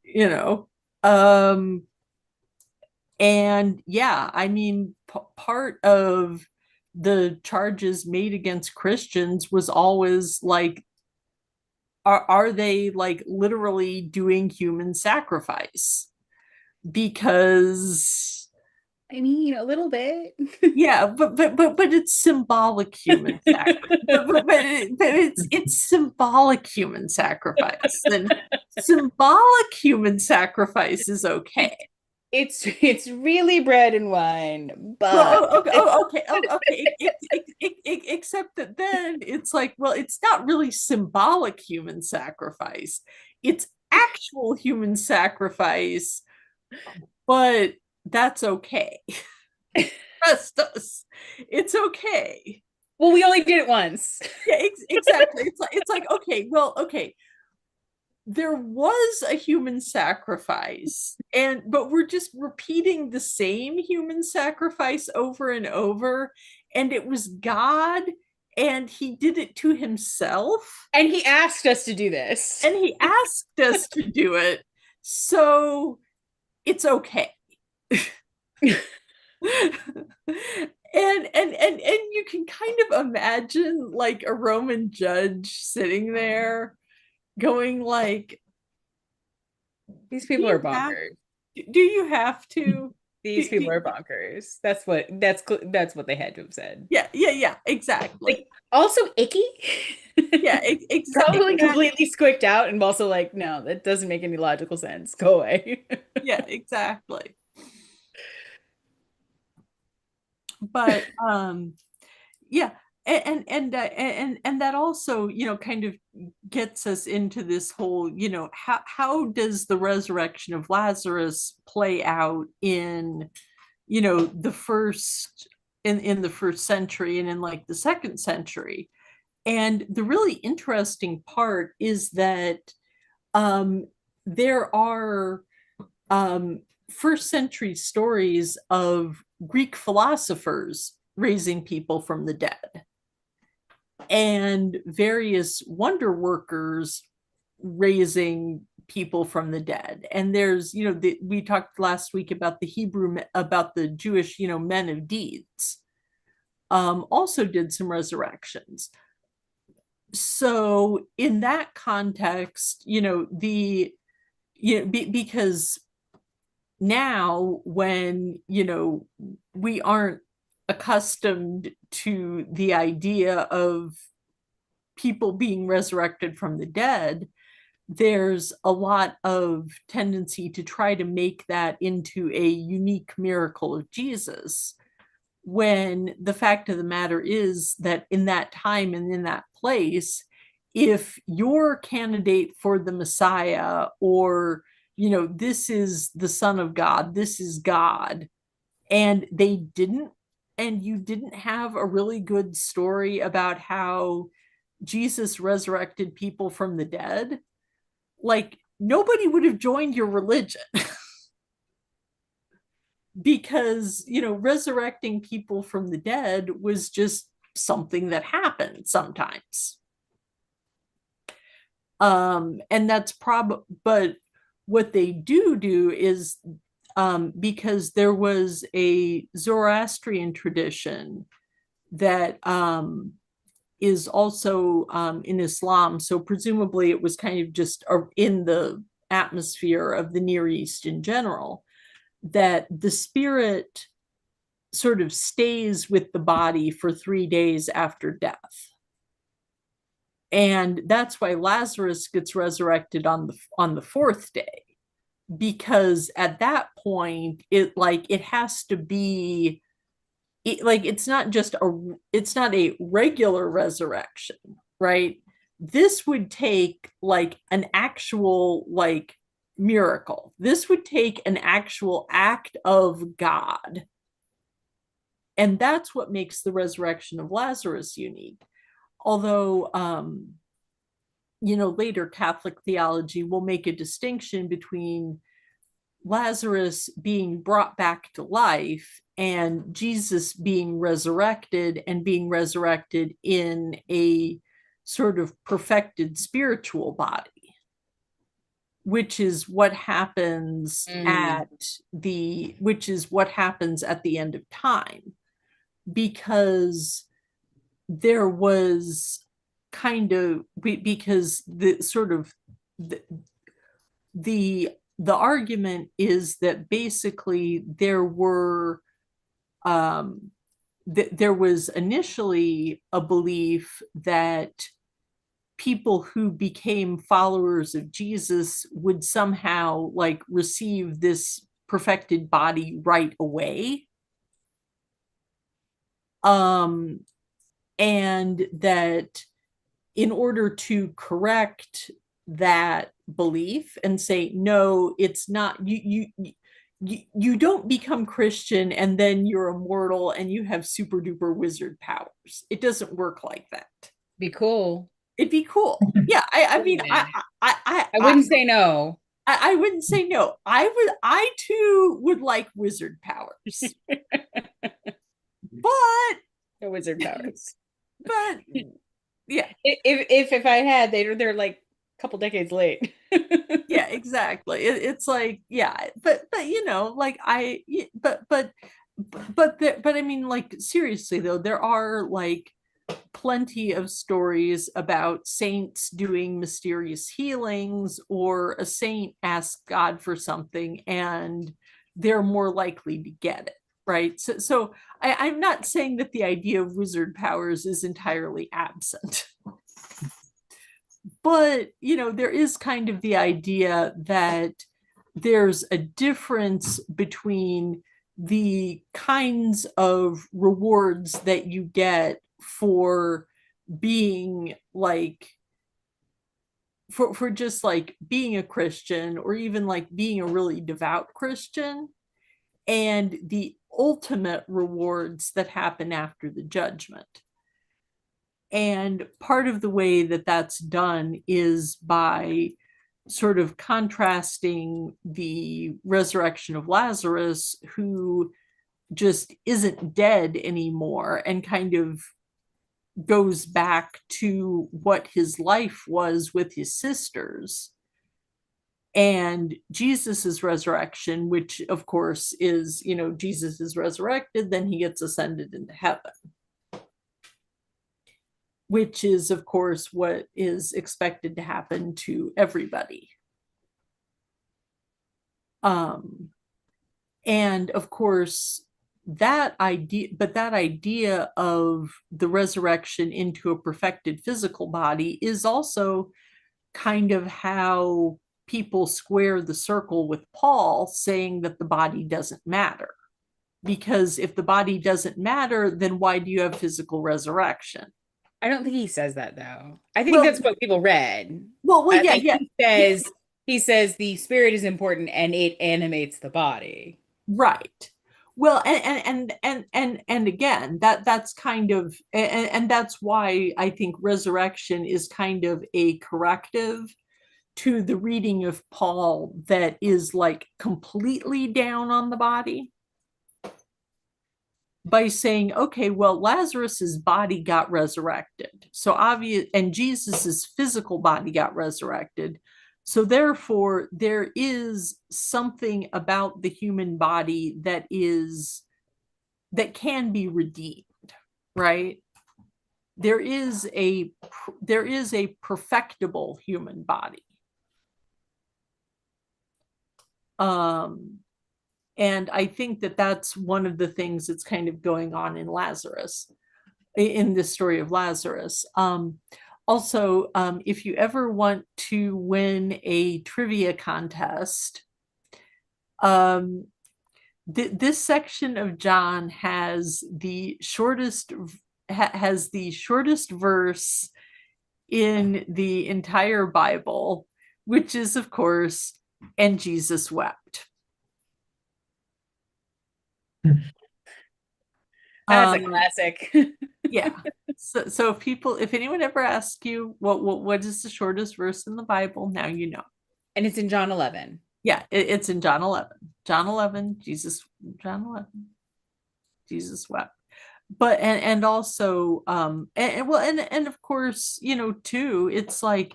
You know, um, and yeah, I mean, part of the charges made against Christians was always like, are they like literally doing human sacrifice? Because I mean, a little bit. Yeah, but it's symbolic human sacrifice. But it's symbolic human sacrifice. And symbolic human sacrifice is okay. It's really bread and wine, but Well, okay. Except that then it's like, well, it's not really symbolic human sacrifice. It's actual human sacrifice, but that's okay. Trust us. It's okay. well, we only did it once. Yeah, exactly. It's like okay, well, okay. There was a human sacrifice, and but we're just repeating the same human sacrifice over and over, and it was God, and he did it to himself, And he asked us to do this. and he asked us to do it, so it's okay. And you can kind of imagine like a Roman judge sitting there going like, These do people are you have, bonkers. do you have to These people are bonkers. That's what they had to have said. yeah, exactly. Like also icky. Yeah, Probably exactly. completely squicked out and also like, no, that doesn't make any logical sense. Go away. Yeah, exactly. But yeah, and that also, kind of gets us into this whole, how does the resurrection of Lazarus play out in, the first in the first century and in like the second century. And the really interesting part is that um, there are first century stories of Greek philosophers raising people from the dead and various wonder workers raising people from the dead. And there's, we talked last week about about the Jewish, men of deeds, also did some resurrections. So in that context, because now when, we aren't accustomed to the idea of people being resurrected from the dead, there's a lot of tendency to try to make that into a unique miracle of Jesus, when the fact of the matter is that in that time and in that place, if your candidate for the Messiah, or, this is the Son of God, this is God, and you didn't have a really good story about how Jesus resurrected people from the dead, like nobody would have joined your religion. Because, resurrecting people from the dead was just something that happened sometimes. And that's but what they do is, because there was a Zoroastrian tradition that is also in Islam. So presumably it was kind of just in the atmosphere of the Near East in general, that the spirit sort of stays with the body for 3 days after death. And that's why Lazarus gets resurrected on the fourth day, because at that point it has to be it's not a regular resurrection, right? This would take like an actual miracle. This would take an actual act of God. And that's what makes the resurrection of Lazarus unique. Although, later Catholic theology will make a distinction between Lazarus being brought back to life and Jesus being resurrected, and being resurrected in a sort of perfected spiritual body, which is what happens at the end of time, because there was because the sort of the argument is that basically there were there was initially a belief that people who became followers of Jesus would somehow like receive this perfected body right away. And that in order to correct that belief and say, no, it's not, you don't become Christian and then you're immortal and you have super duper wizard powers. It doesn't work like that. Be cool. It'd be cool. Yeah, I mean, I wouldn't say no. I wouldn't say no. I too would like wizard powers. But No wizard powers. But yeah. If I had, they're like a couple decades late. Yeah, exactly. It's like, yeah, but you know, like but I mean, like seriously though, there are like plenty of stories about saints doing mysterious healings, or a saint asks God for something and they're more likely to get it, right? So I'm not saying that the idea of wizard powers is entirely absent. But, you know, there is kind of the idea that there's a difference between the kinds of rewards that you get for being like for just like being a Christian, or even like being a really devout Christian, and the ultimate rewards that happen after the judgment. And part of the way that that's done is by sort of contrasting the resurrection of Lazarus, who just isn't dead anymore and kind of goes back to what his life was with his sisters, and Jesus's resurrection, which of course is, you know, Jesus is resurrected, then he gets ascended into heaven, which is of course what is expected to happen to everybody. And of course that idea of the resurrection into a perfected physical body is also kind of how people square the circle with Paul saying that the body doesn't matter. Because if the body doesn't matter, then why do you have physical resurrection? I don't think he says that though. I think that's what people read. Yeah, like he says the spirit is important and it animates the body. Right. Well, and again, that's kind of, and that's why I think resurrection is kind of a corrective to the reading of Paul that is like completely down on the body, by saying, okay, well, Lazarus's body got resurrected. So obvious, and Jesus's physical body got resurrected. So therefore, there is something about the human body that can be redeemed, right? There is a perfectible human body. And I think that that's one of the things that's kind of going on in Lazarus, in this story of Lazarus. Also, if you ever want to win a trivia contest, this section of John has the shortest verse in the entire Bible, which is, of course, "And Jesus wept." That's a classic. Yeah. So if anyone ever asks you what is the shortest verse in the Bible, now you know. And it's in John 11. Yeah, it's in John 11. John 11, Jesus wept. But and also and of course, you know, too, it's like,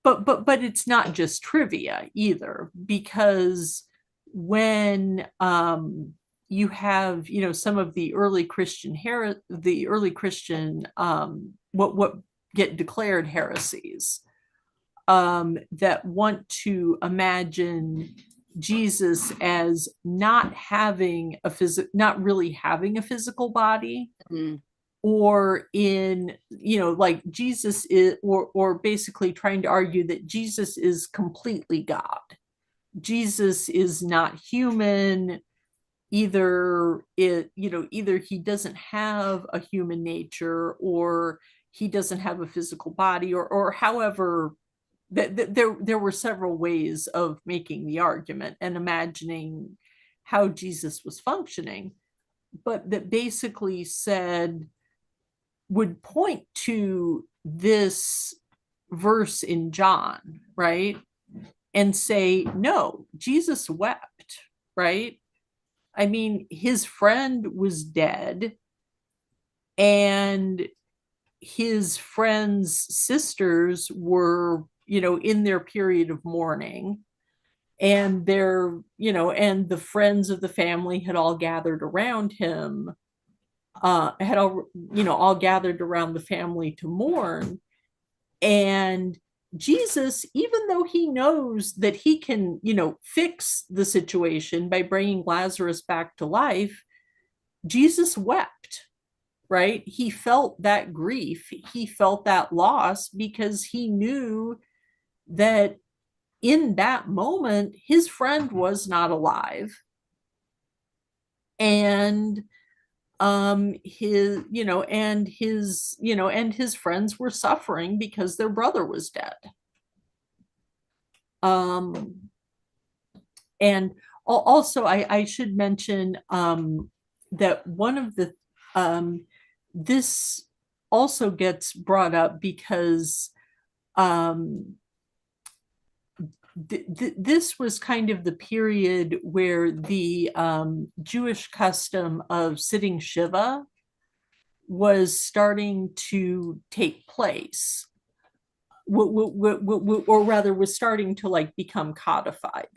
but it's not just trivia either, because when you have, you know, some of the early Christian what get declared heresies, that want to imagine Jesus as not really having a physical body, or in, like Jesus is, or basically trying to argue that Jesus is completely God. Jesus is not human. Either he doesn't have a human nature, or he doesn't have a physical body, or however, there were several ways of making the argument and imagining how Jesus was functioning, but that basically would point to this verse in John, right? And say, no, Jesus wept, right? I mean, his friend was dead, and his friend's sisters were, in their period of mourning, and and the friends of the family had all gathered around him, had all gathered around the family to mourn. And Jesus, even though he knows that he can, fix the situation by bringing Lazarus back to life, Jesus wept, right? He felt that grief, he felt that loss, because he knew that in that moment, his friend was not alive. And his friends were suffering because their brother was dead. And also, I should mention that one of the this also gets brought up because this was kind of the period where the Jewish custom of sitting Shiva was starting to take place, or rather was starting to like become codified.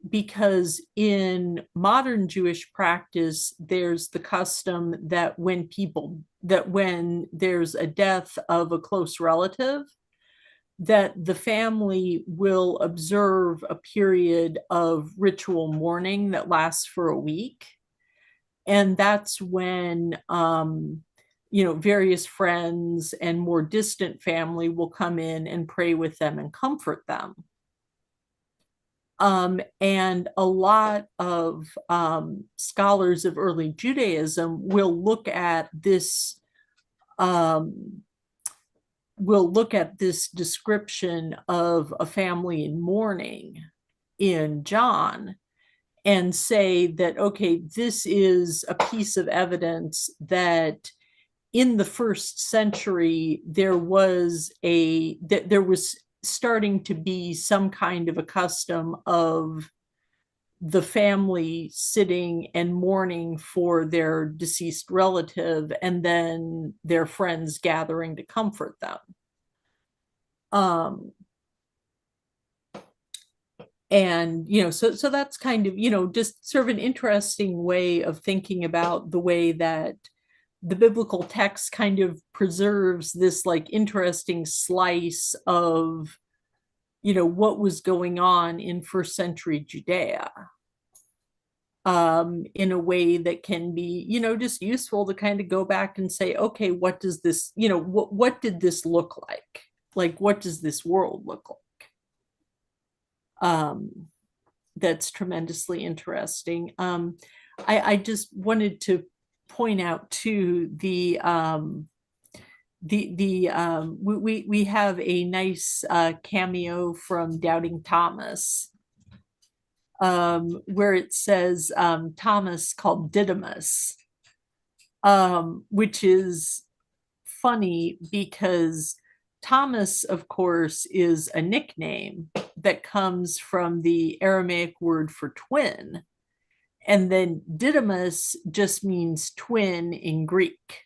Because in modern Jewish practice, there's the custom that when there's a death of a close relative, that the family will observe a period of ritual mourning that lasts for a week. And that's when, various friends and more distant family will come in and pray with them and comfort them. And a lot of scholars of early Judaism will look at this description of a family in mourning in John and say that, okay, this is a piece of evidence that in the first century there was starting to be some kind of a custom of the family sitting and mourning for their deceased relative, and then their friends gathering to comfort them. And so that's kind of just sort of an interesting way of thinking about the way that the biblical text kind of preserves this like interesting slice of what was going on in first century Judea, in a way that can be just useful to kind of go back and say, okay, what does this what did this look like what does this world look like? That's tremendously interesting. I just wanted to point out too we have a nice cameo from Doubting Thomas, where it says Thomas called Didymus, which is funny because Thomas, of course, is a nickname that comes from the Aramaic word for twin. And then Didymus just means twin in Greek.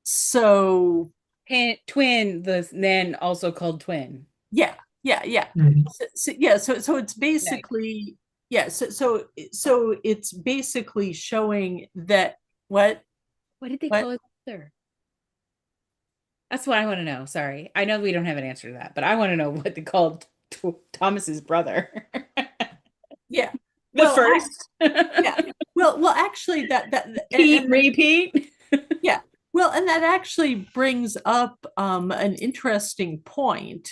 So twin, then also called twin. Yeah. Mhm. So it's basically So it's basically showing that what did they call it there? That's what I want to know. Sorry, I know we don't have an answer to that, but I want to know what they called Thomas's brother. Yeah. The Well, first. yeah. Well, actually, Pete repeat. yeah. Well, and that actually brings up an interesting point.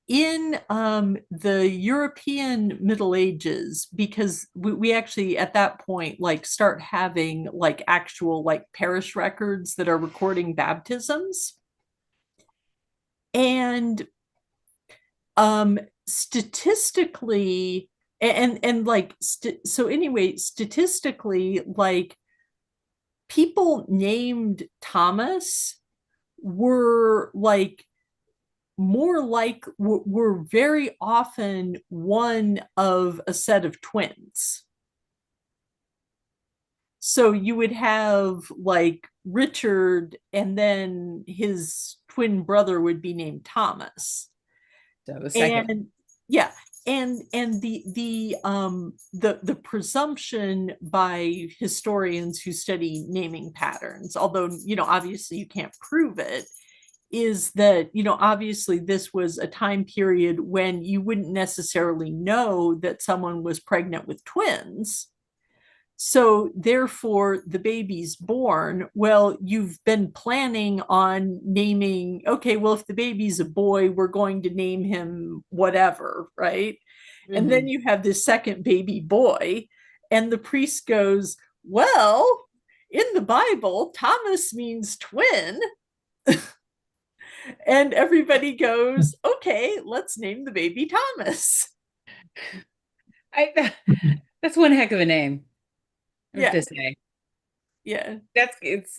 In the European Middle Ages, because we actually at that point like start having like actual like parish records that are recording baptisms. And statistically, and like so anyway, statistically, like people named Thomas were like more like were very often one of a set of twins. So you would have like Richard, and then his twin brother would be named Thomas. So the second. And yeah, and the presumption by historians who study naming patterns, although obviously you can't prove it, is that obviously this was a time period when you wouldn't necessarily know that someone was pregnant with twins. So therefore the baby's born, well, you've been planning on naming, okay, well, if the baby's a boy, we're going to name him whatever, right? And then you have this second baby boy, and the priest goes, well, in the Bible Thomas means twin. And everybody goes, okay, let's name the baby Thomas. That's one heck of a name, I have Yeah. to say. Yeah. It's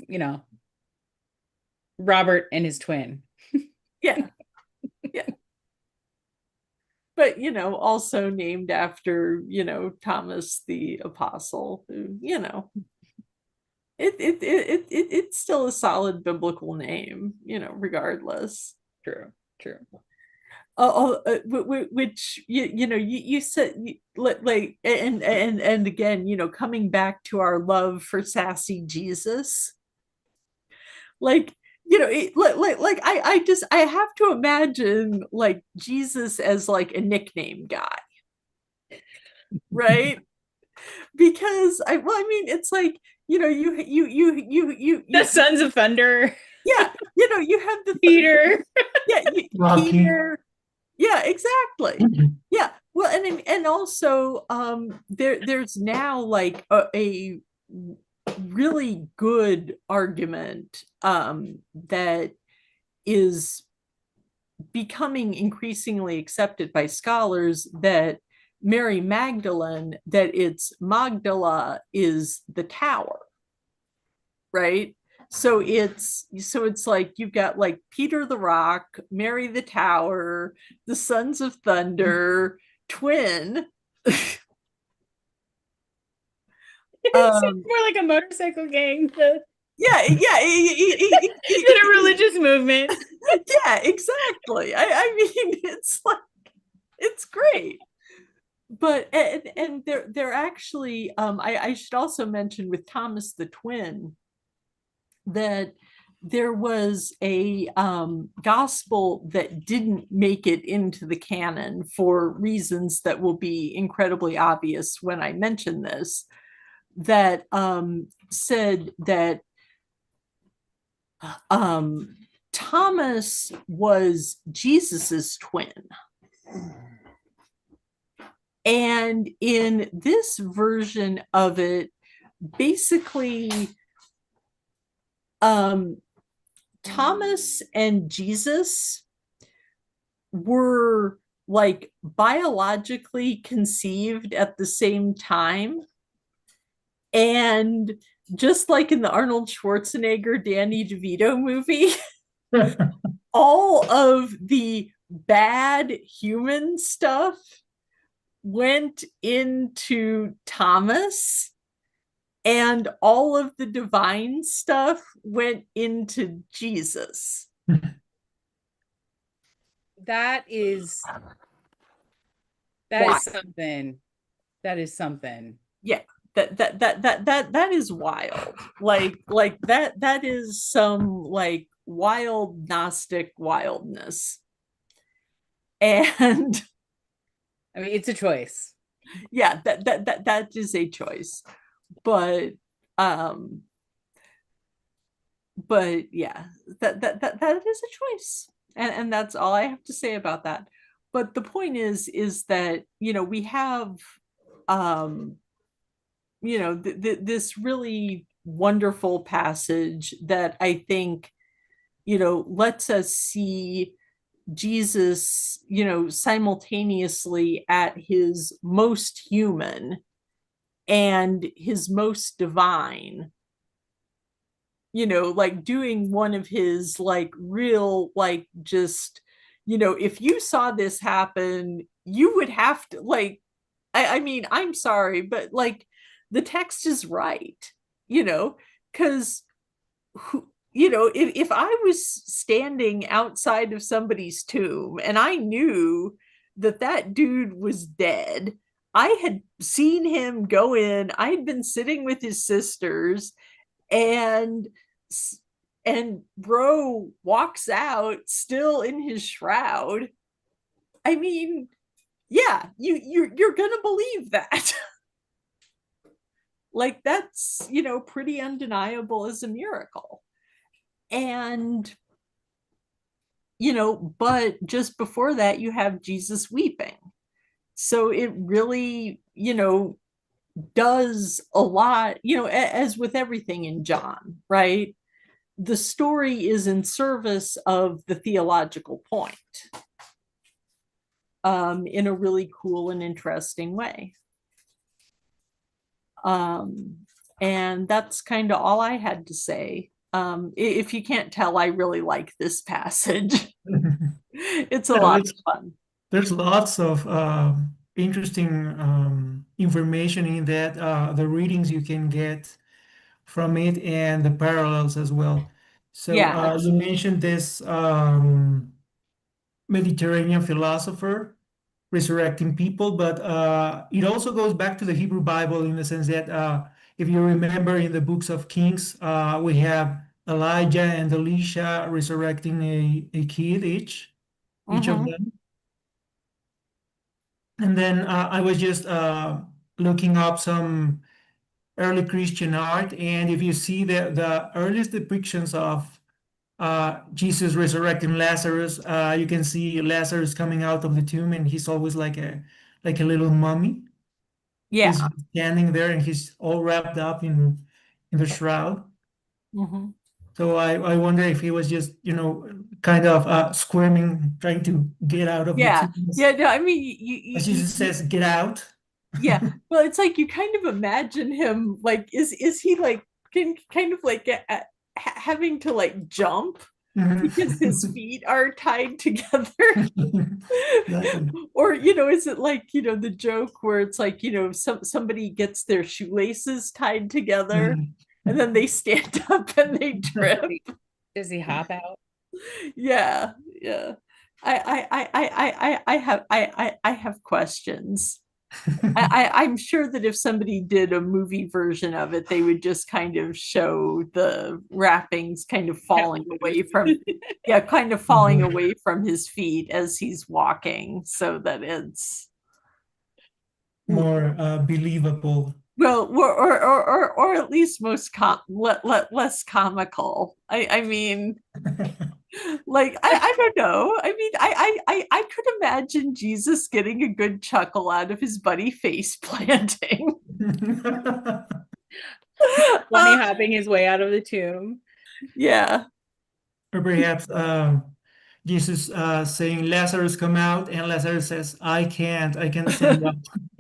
Robert and his twin. Yeah. Yeah. But also named after Thomas the Apostle, who it's still a solid biblical name, regardless. True. Which you said, like, and again, coming back to our love for sassy Jesus, like I have to imagine like Jesus as like a nickname guy, right? Because I mean it's like The Sons of Thunder. Yeah, you have the Peter. Yeah, Peter. Yeah, exactly. Yeah. Well, and also there's now like a really good argument that is becoming increasingly accepted by scholars, that Mary Magdalene, that it's Magdala is the tower, right? So it's like you've got like Peter the Rock, Mary the Tower, the Sons of Thunder, twin. More like a motorcycle gang than Yeah, a religious movement. Yeah, exactly. I mean, it's like it's great. But and they're actually I should also mention with Thomas the twin that there was a gospel that didn't make it into the canon for reasons that will be incredibly obvious when I mention this, that said that Thomas was Jesus's twin. And in this version of it, basically, Thomas and Jesus were like biologically conceived at the same time. And just like in the Arnold Schwarzenegger, Danny DeVito movie, all of the bad human stuff went into Thomas, and all of the divine stuff went into Jesus. That is something. That is something. Yeah. That is wild. Like that is some like wild Gnostic wildness. And I mean, it's a choice. yeah, that is a choice. But um yeah, that is a choice. And that's all I have to say about that. But the point is that, we have um this really wonderful passage that I think, lets us see Jesus, simultaneously at his most human and his most divine, like doing one of his like real, like just, if you saw this happen, you would have to like, I mean, I'm sorry, but like the text is right, because if I was standing outside of somebody's tomb and I knew that that dude was dead, I had seen him go in, I'd been sitting with his sisters, and bro walks out still in his shroud. I mean, yeah, you're gonna believe that. Like that's, pretty undeniable as a miracle. And but just before that you have Jesus weeping. So it really, does a lot, as with everything in John, right? The story is in service of the theological point, in a really cool and interesting way. Um, and that's kind of all I had to say. If you can't tell, I really like this passage. It's a No, lot of fun. there's lots of interesting information in that, the readings you can get from it and the parallels as well. So Yeah. you mentioned this Mediterranean philosopher resurrecting people, but it also goes back to the Hebrew Bible in the sense that if you remember in the books of Kings, we have Elijah and Elisha resurrecting a kid each of Mm-hmm. them. And then I was just looking up some early Christian art, and if you see the earliest depictions of Jesus resurrecting Lazarus, you can see Lazarus coming out of the tomb, and he's always like a little mummy. He's Yeah. standing there, and he's all wrapped up in the shroud. Mm-hmm. So I wonder if he was just kind of squirming, trying to get out of the Yeah. tomb. Yeah. No, I mean, As Jesus says, "Get out." yeah. Well, it's like you kind of imagine him like, is he like kind of like having to like jump because his Mhm. feet are tied together? Exactly. Or, is it like, the joke where it's like, somebody gets their shoelaces tied together Mhm. and then they stand up and they trip? Does he hop out? Yeah, yeah. I have questions. I'm sure that if somebody did a movie version of it, they would just kind of show the wrappings kind of That falling away from, yeah, kind of falling away from his feet as he's walking, so that it's More believable. well, or at least less comical. I mean, like I don't know. I mean, I could imagine Jesus getting a good chuckle out of his buddy face planting. Bunny hopping his way out of the tomb. Yeah. Or perhaps Jesus saying, Lazarus, come out, and Lazarus says, I can't stand up.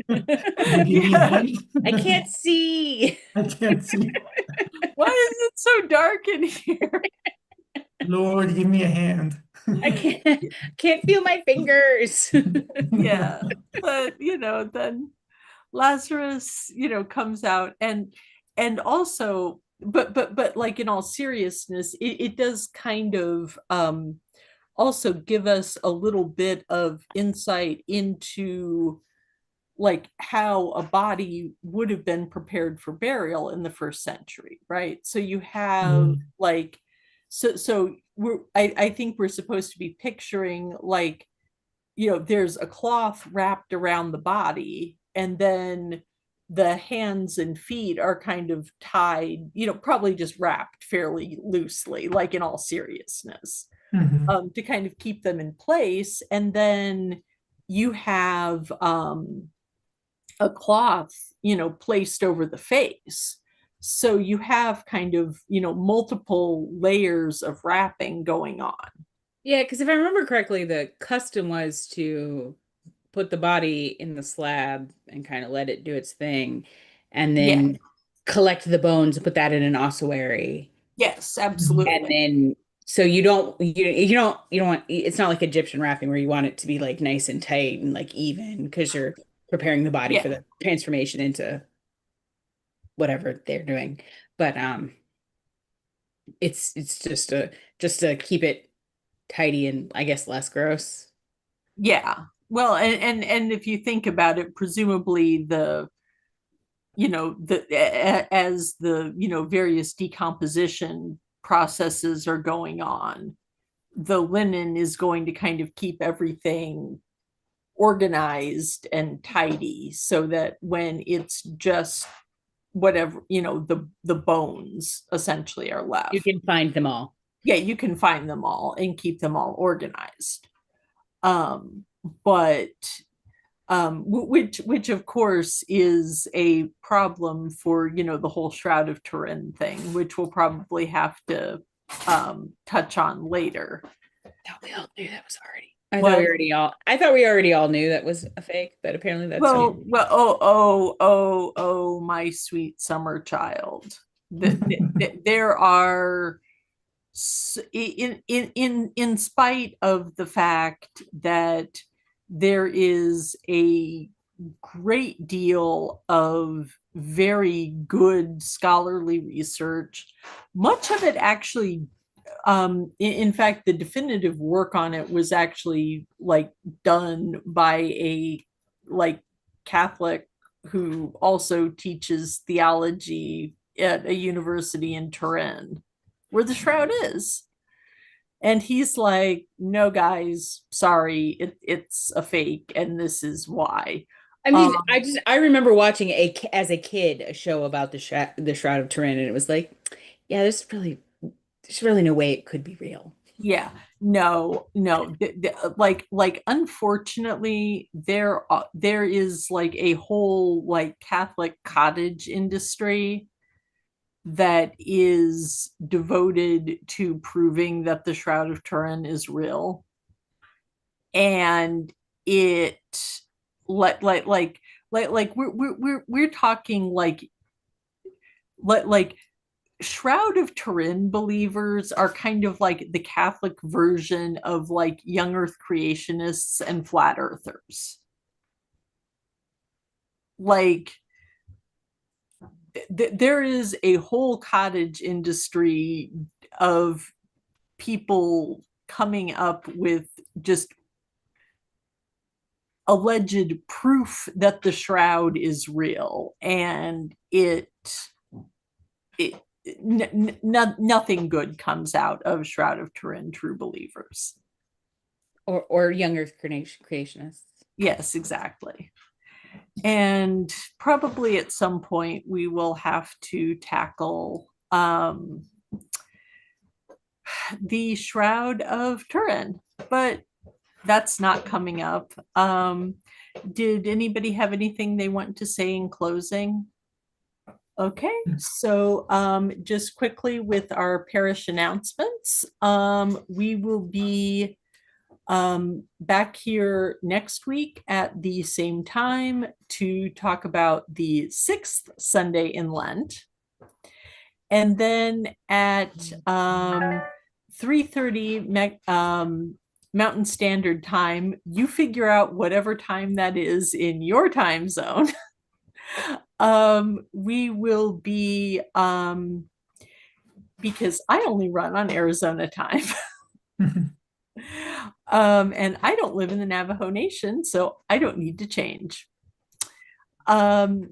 Could you give me a Yeah. I hand? can't see. I can't see. Why is it so dark in here? Lord, give me a hand. I can't feel my fingers. Yeah. But, then Lazarus, comes out, and also, but like in all seriousness, it does kind of also give us a little bit of insight into like how a body would have been prepared for burial in the first century, right? So you have Mm. like, so I think we're supposed to be picturing like there's a cloth wrapped around the body, and then the hands and feet are kind of tied, probably just wrapped fairly loosely, like in all seriousness, Mhm. to kind of keep them in place. And then you have a cloth, placed over the face. So you have kind of, multiple layers of wrapping going on. Yeah, because if I remember correctly, the custom was to put the body in the slab and kind of let it do its thing, and Yeah. then collect the bones and put that in an ossuary. Yes, And absolutely. then so you don't want, it's not like Egyptian wrapping where you want it to be like nice and tight and like even because you're preparing the body for Yeah. the transformation into whatever they're doing. But it's just to keep it tidy and I guess less gross. Yeah. Well, and if you think about it, presumably as the, various decomposition processes are going on, the linen is going to kind of keep everything organized and tidy so that when it's just whatever, the bones essentially are You left. can find them all. Yeah, you can find them all and keep them all organized. But which of course is a problem for, the whole Shroud of Turin thing, which we'll probably have to touch on later. Thought we all knew that was already. What? I thought we already all knew that was a fake, but apparently that's new. Well, oh, my sweet summer child. There are, in spite of the fact that there is a great deal of very good scholarly research, much of it actually, in fact, the definitive work on it was actually like done by a like Catholic who also teaches theology at a university in Turin where the shroud is. And he's like, no, guys, sorry, it's a fake, and this is why. I mean, Um, I remember watching as a kid a show about the Shroud of Turin, and it was like, yeah, there's really no way it could be real. yeah, no, no, like, unfortunately, there is like a whole like Catholic cottage industry that is devoted to proving that the Shroud of Turin is real. And it like we're talking like Shroud of Turin believers are kind of like the Catholic version of like young earth creationists and flat earthers. Like there is a whole cottage industry of people coming up with just alleged proof that the shroud is real, and it nothing good comes out of Shroud of Turin true believers. Or young Earth creationists. Yes, exactly. And probably at some point we will have to tackle the Shroud of Turin, but that's not coming up. Did anybody have anything they want to say in closing? Okay, so just quickly with our parish announcements, we will be back here next week at the same time to talk about the sixth Sunday in Lent. And then at 3:30 Mountain Standard Time, you figure out whatever time that is in your time zone. We will be, because I only run on Arizona time. And I don't live in the Navajo Nation, so I don't need to change. But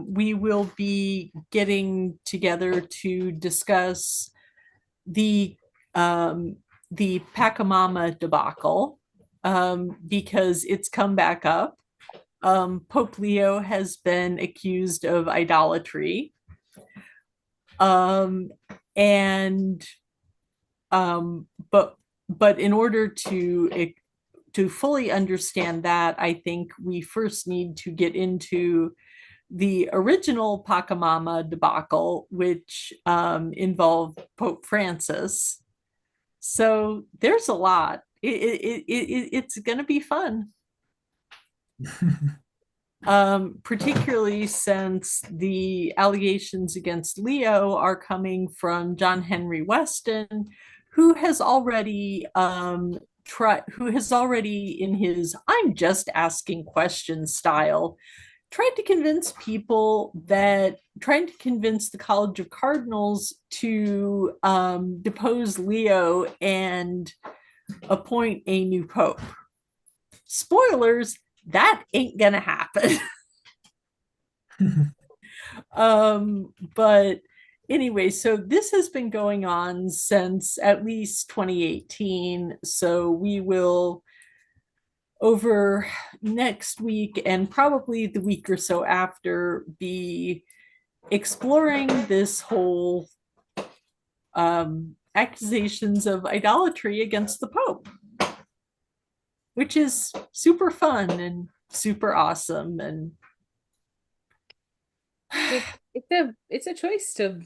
we will be getting together to discuss the Pachamama debacle, because it's come back up. Pope Leo has been accused of idolatry. Um, and but in order to fully understand that, I think we first need to get into the original Pachamama debacle, which involved Pope Francis. So there's a lot. It's going to be fun. Particularly since the allegations against Leo are coming from John Henry Weston, who has already in his "I'm just asking questions" style trying to convince the College of Cardinals to depose Leo and appoint a new pope. Spoilers, that ain't gonna happen. But anyway, so this has been going on since at least 2018. So we will, over next week and probably the week or so after, be exploring this whole accusations of idolatry against the Pope, which is super fun and super awesome. And it's a choice to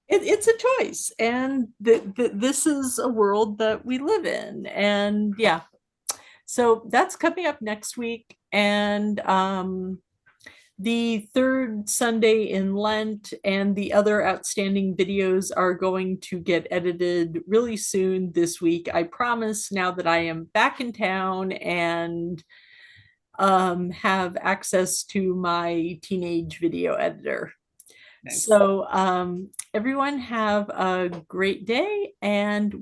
it's a choice, and this is a world that we live in. And yeah, so that's coming up next week. And the third Sunday in Lent and the other outstanding videos are going to get edited really soon this week, I promise, now that I am back in town and have access to my teenage video editor. Nice. So everyone have a great day, and